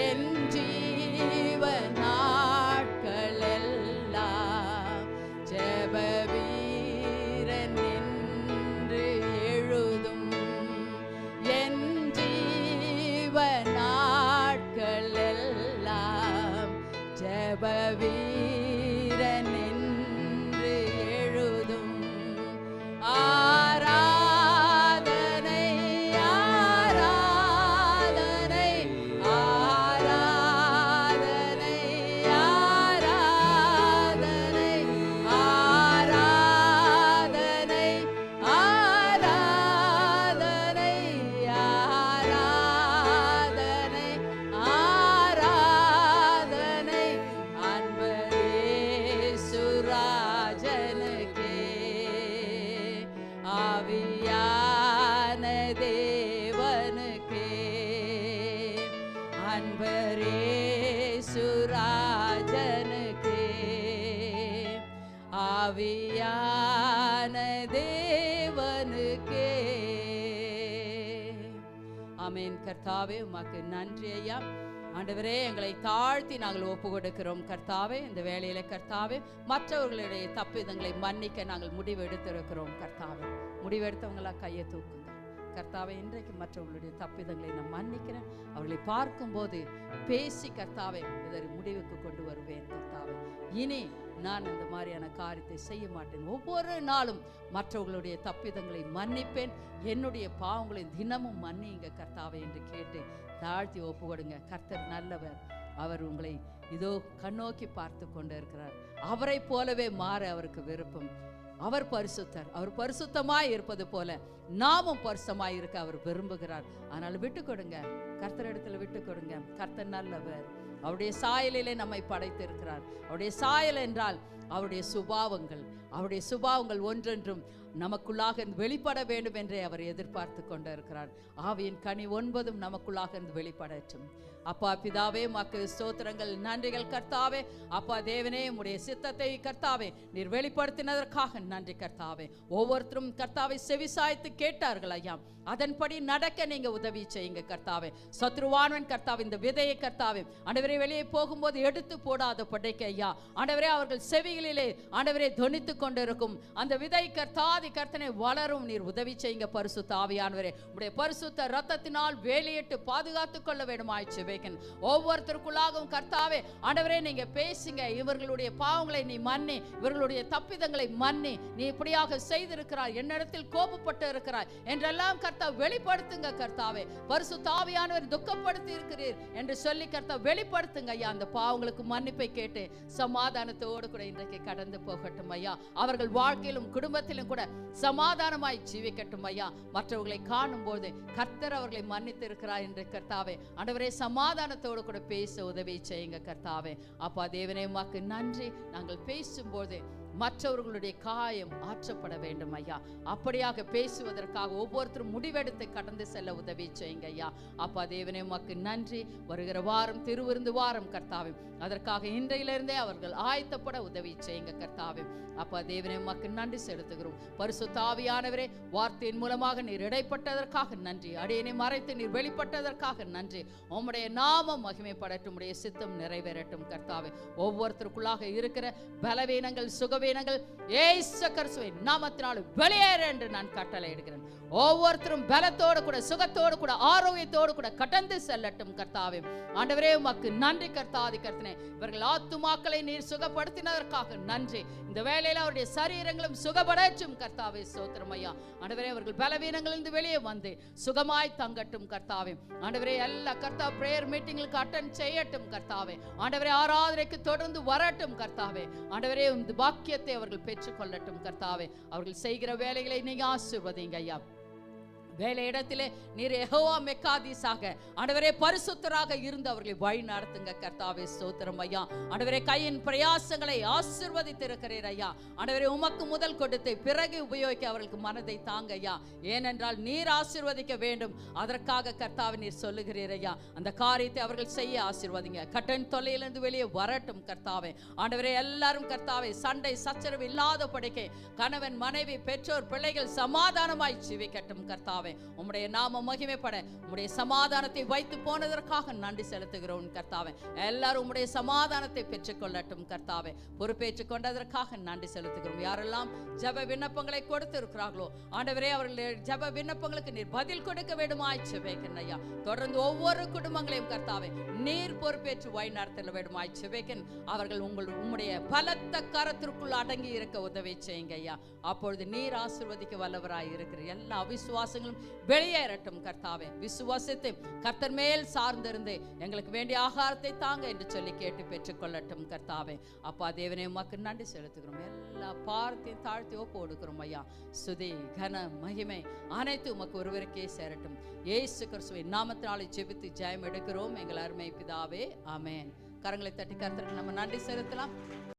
என் ஜீவ நாட்கள் எல்லாம் ஜெப வீரன் என்று எழுதும். என் ஜீவ நாட்கள் எல்லாம் ஜெப வீரன் என்று எழுதும். ஆராதனை ஆராதனை ஆராதனை ஆராதனை ஆராதனை ஆராதனை ஆராதனை ஆராதனை அன்பரே சுராஜனுக்கே. ஆவியான தேவனுக்கே அன்பரே சுராஜனுக்கே. ஆவியான தேவனுக்கே. ஆமென். கர்த்தாவே உமக்கு நன்றி ஐயா. ஆண்டவரே எங்களை தாழ்த்தி நாங்கள் ஒப்பு கொடுக்கிறோம் கர்த்தாவே. இந்த வேளையில கர்த்தாவே மற்றவர்களுடைய தப்பிதங்களை மன்னிக்க நாங்கள் முடிவு எடுத்திருக்கிறோம் கர்த்தாவே. முடிவெடுத்தவங்களா கையை தூக்குங்க கர்த்தாவே. இன்றைக்கு மற்றவர்களுடைய தப்பிதங்களை நான் மன்னிக்கிறேன். அவர்களை பார்க்கும்போது பேசி கர்த்தாவே இதற்கு முடிவுக்கு கொண்டு வருவேன் கர்த்தாவே. இனி நான் இந்த மாதிரியான காரியத்தை செய்ய மாட்டேன். ஒவ்வொரு நாளும் மற்றவர்களுடைய தப்பிதங்களை மன்னிப்பேன். என்னுடைய பாவங்களை தினமும் மன்னிங்க கர்த்தாவே என்று கேட்டு தாழ்த்தி ஒப்பு கொடுங்க. கர்த்தர் நல்லவர். அவர் உங்களை இதோ கண்ணோக்கி பார்த்து கொண்டு இருக்கிறார். அவரை போலவே மாற அவருக்கு விருப்பம். அவர் பரிசுத்தர். அவர் பரிசுத்தமாய் இருப்பது போல நாமும் பரிசுத்தமாய் இருக்க அவர் விரும்புகிறார். அதனால விட்டு கொடுங்க, கர்த்தர் இடத்துல விட்டு கொடுங்க. கர்த்தர் நல்லவர். அவருடைய சாயலிலே நம்மை படைத்து இருக்கிறார். அவருடைய சாயல் என்றால் அவருடைய சுபாவங்கள். அவருடைய சுபாவங்கள் ஒன்றென்றும் நமக்குள்ளாக வெளிப்பட வேண்டும் என்றே அவர் எதிர்பார்த்து கொண்டு இருக்கிறார். ஆவியின் கனி 9 நமக்குள்ளாக வெளிப்படட்டும். அப்பா பிதாவே உமக்கு ஸ்தோத்திரங்கள், நன்றிகள் கர்த்தாவே. அப்பா தேவனே உம்முடைய சித்தத்தை கர்த்தாவே நீர் வெளிப்படுத்தினதற்காக நன்றி கர்த்தாவே. ஒவ்வொருத்தரும் கர்த்தாவை செவிசாய்த்து கேட்டார்கள் ஐயா. அதன்படி நடக்க நீங்க உதவி செய்யுங்க கர்த்தாவே. சத்ருவானவன் கர்த்தாவே இந்த விதையை கர்த்தாவே ஆண்டவரே வெளியே போகும்போது எடுத்து போடாத படைக்க ஐயா. ஆண்டவரே அவர்கள் செவிகளிலே ஆண்டவரே தொனித்து கொண்டிருக்கும் அந்த விதை கர்த்தாவே கர்த்தாதி கர்த்தனை வளரும் நீர் உதவி செய்யுங்க பரிசுத்த ஆவியானவரே. உடைய பரிசுத்த ரத்தத்தினால் வேலையிட்டு பாதுகாத்துக் கொள்ள வேண்டுமாய் ஜெபிக்கிறேன். ஒவ்வொருத்தருக்குள்ளாகவும் கர்த்தாவே ஆண்டவரே நீங்க பேசுங்க. இவர்களுடைய பாவங்களை நீ மன்னி, இவர்களுடைய தப்பிதங்களை மன்னி. நீ இப்படியாக செய்திருக்கிறாய், என்னிடத்தில் கோபப்பட்டு இருக்கிறாய் என்றெல்லாம் கர்த்தா வெளிப்படுத்துங்க கர்த்தாவே. பரிசுத்த ஆவியானவர் துக்கப்படுத்தி இருக்கிறீர் என்று சொல்லி கர்த்தா வெளிப்படுத்துங்க ஐயா. அந்த பாவங்களுக்கு மன்னிப்பை கேட்டு சமாதானத்தோடு கூட இன்றைக்கு கடந்து போகட்டும் ஐயா. அவர்கள் வாழ்க்கையிலும் குடும்பத்திலும் கூட சமாதானமாய் ஜீவிக்கட்டும் ஐயா. மற்றவர்களை காணும் போது கர்த்தர் அவர்களை மன்னித்து இருக்கிறார் என்று கர்த்தாவே ஆண்டவரே சமாதானத்தோடு கூட பேச உதவி செய்யுங்க கர்த்தாவே. அப்பா தேவனே உமக்கு நன்றி. நாங்கள் பேசும்போது மற்றவர்களுடைய காயம் ஆற்றப்பட வேண்டும் ஐயா. அப்படியாக பேசுவதற்காக ஒவ்வொருத்தரும் முடிவெடுத்து கடந்து செல்ல உதவி செய்யுங்க ஐயா. அப்பா தேவனே உமக்கு நன்றி. வருகிற வாரம் திருவிருந்து வாரம் கர்த்தாவே, அதற்காக இன்றையிலிருந்தே அவர்கள் ஆயத்தப்பட உதவி செய்யுங்க கர்த்தாவே. அப்பா தேவனே உமக்கு நன்றி செலுத்துகிறோம். பரிசுத்த ஆவியானவரே வார்த்தையின் மூலமாக நீர் இடைப்பட்டதற்காக நன்றி. அடியனை மறைத்து நீர் வெளிப்பட்டதற்காக நன்றி. உம்முடைய நாமம் மகிமைப்படட்டும், உம்முடைய சித்தம் நிறைவேறட்டும் கர்த்தாவே. ஒவ்வொருத்தருக்குள்ளாக இருக்கிற பலவீனங்கள் சுகவீனங்கள் இயேசு கிறிஸ்துவின் நாமத்தினால் வெளியேற என்று நான் கட்டளை இடுகிறேன். ஒவ்வொருத்தரும் பலத்தோடு கூட சுகத்தோடு கூட ஆரோக்கியத்தோடு கூட கடந்து செல்லட்டும் கர்த்தாவே. ஆண்டவரே உமக்கு நன்றி கர்த்தாதி கர்த்தனே. இவர்கள் ஆத்துமாக்களை நீர் சுகப்படுத்தினதற்காக நன்றி. இந்த வேளையில் அவருடைய சரீரங்களும் சுகப்படட்டும் கர்த்தாவே. ஸ்தோத்திரம் ஐயா. ஆண்டவரே அவர்கள் பலவீனங்களிலிருந்து வெளியே வந்து சுகமாய் தங்கட்டும் கர்த்தாவே. ஆண்டவரே எல்லா கர்த்தா பிரேயர் மீட்டிங்களுக்கு அட்டெண்ட் செய்யட்டும் கர்த்தாவே. ஆண்டவரே ஆராதனைக்கு தொடர்ந்து வரட்டும் கர்த்தாவே. ஆண்டவரே இந்த பாக்கியத்தை அவர்கள் பெற்றுக் கொள்ளட்டும் கர்த்தாவே. அவர்கள் செய்கிற வேலைகளை நீங்க ஆசீர்வதிங்க ஐயா. வேலை இடத்திலே நீர் யெகோவா மெக்காதீஸாக ஆண்டவரே பரிசுத்தராக இருந்து அவர்களை வழி நடத்துங்க கர்த்தாவே. ஸ்தோத்திரம் ஐயா. ஆண்டவரே கையின் பிரயாசங்களை ஆசீர்வதித்திருக்கிறீர் ஐயா. ஆண்டவரே உமக்கு முதல் கொடுத்து பிறகு உபயோகிக்க அவர்களுக்கு மனதை தாங்க ஐயா. ஏனென்றால் நீர் ஆசீர்வதிக்க வேண்டும், அதற்காக கர்த்தாவை நீர் சொல்லுகிறீர் ஐயா. அந்த காரியத்தை அவர்கள் செய்ய ஆசீர்வதிங்க. கடன் தொல்லையிலிருந்து வெளியே வரட்டும் கர்த்தாவே. ஆண்டவரே எல்லாரும் கர்த்தாவே சண்டை சச்சரவு இல்லாத படிக்க கணவன் மனைவி பெற்றோர் பிள்ளைகள் சமாதானமாய் ஜீவிக்கட்டும் கர்த்தாவே. உம்முடைய நாம மகிமைப்பட உம்முடைய சமாதானத்தை வைத்து போனதற்காக நன்றி செலுத்துகிறோம் கர்த்தாவே. எல்லாரும் உம்முடைய சமாதானத்தை பெற்றுக்கொள்ளட்டும் கர்த்தாவே. பொறுப்பேற்றுக் கொண்டதற்காக நன்றி செலுத்துகிறோம். யாரெல்லாம் ஜெப விண்ணப்பங்களை கொடுத்து இருக்கிறார்களோ ஆண்டவரே அவர்களுடைய ஜெப விண்ணப்பங்களுக்கு நீர் பதில் கொடுக்க வேண்டுமாய் ஜெபிக்கிறேன் ஐயா. தொடர்ந்து ஒவ்வொரு குடும்பங்களையும் கர்த்தாவே நீர் பொறுப்பேற்று வழி நடத்த வேண்டுமாய் ஜெபிக்கிறேன். அவர்கள் உம்முடைய பலத்த கரத்திற்குள் அடங்கி இருக்க உதவி செய்யுங்க ஐயா. அப்பொழுது நீர் ஆசீர்வதிக்க வல்லவராய் இருக்கிற எல்லா விசுவாசங்களும் வெளியேறட்டும் கர்த்தாவே. விசுவாசித்து கர்த்தர் மேல் சார்ந்திருந்து எங்களுக்கு வேண்டிய ஆகாரத்தை தாங்க என்று சொல்லி கேட்டு பெற்றுக்கொள்ளட்டும் கர்த்தாவே. அப்பா தேவனே உமக்கு நன்றி செலுத்துகிறோம். எல்லா பாரத்தையும் தாழ்த்தி ஒப்பு கொடுக்கிறோம் ஐயா. சுதி கன மகிமை அனைத்து உமக்கு ஒருவருக்கே சேரட்டும். இயேசு கிறிஸ்துவின் நாமத்தினாலே ஜெபித்து ஜெயம் எடுக்கிறோம் எங்கள் அருமை பிதாவே. ஆமென். கரங்களை தட்டி கர்த்தருக்கு நம்ம நன்றி செலுத்தலாம்.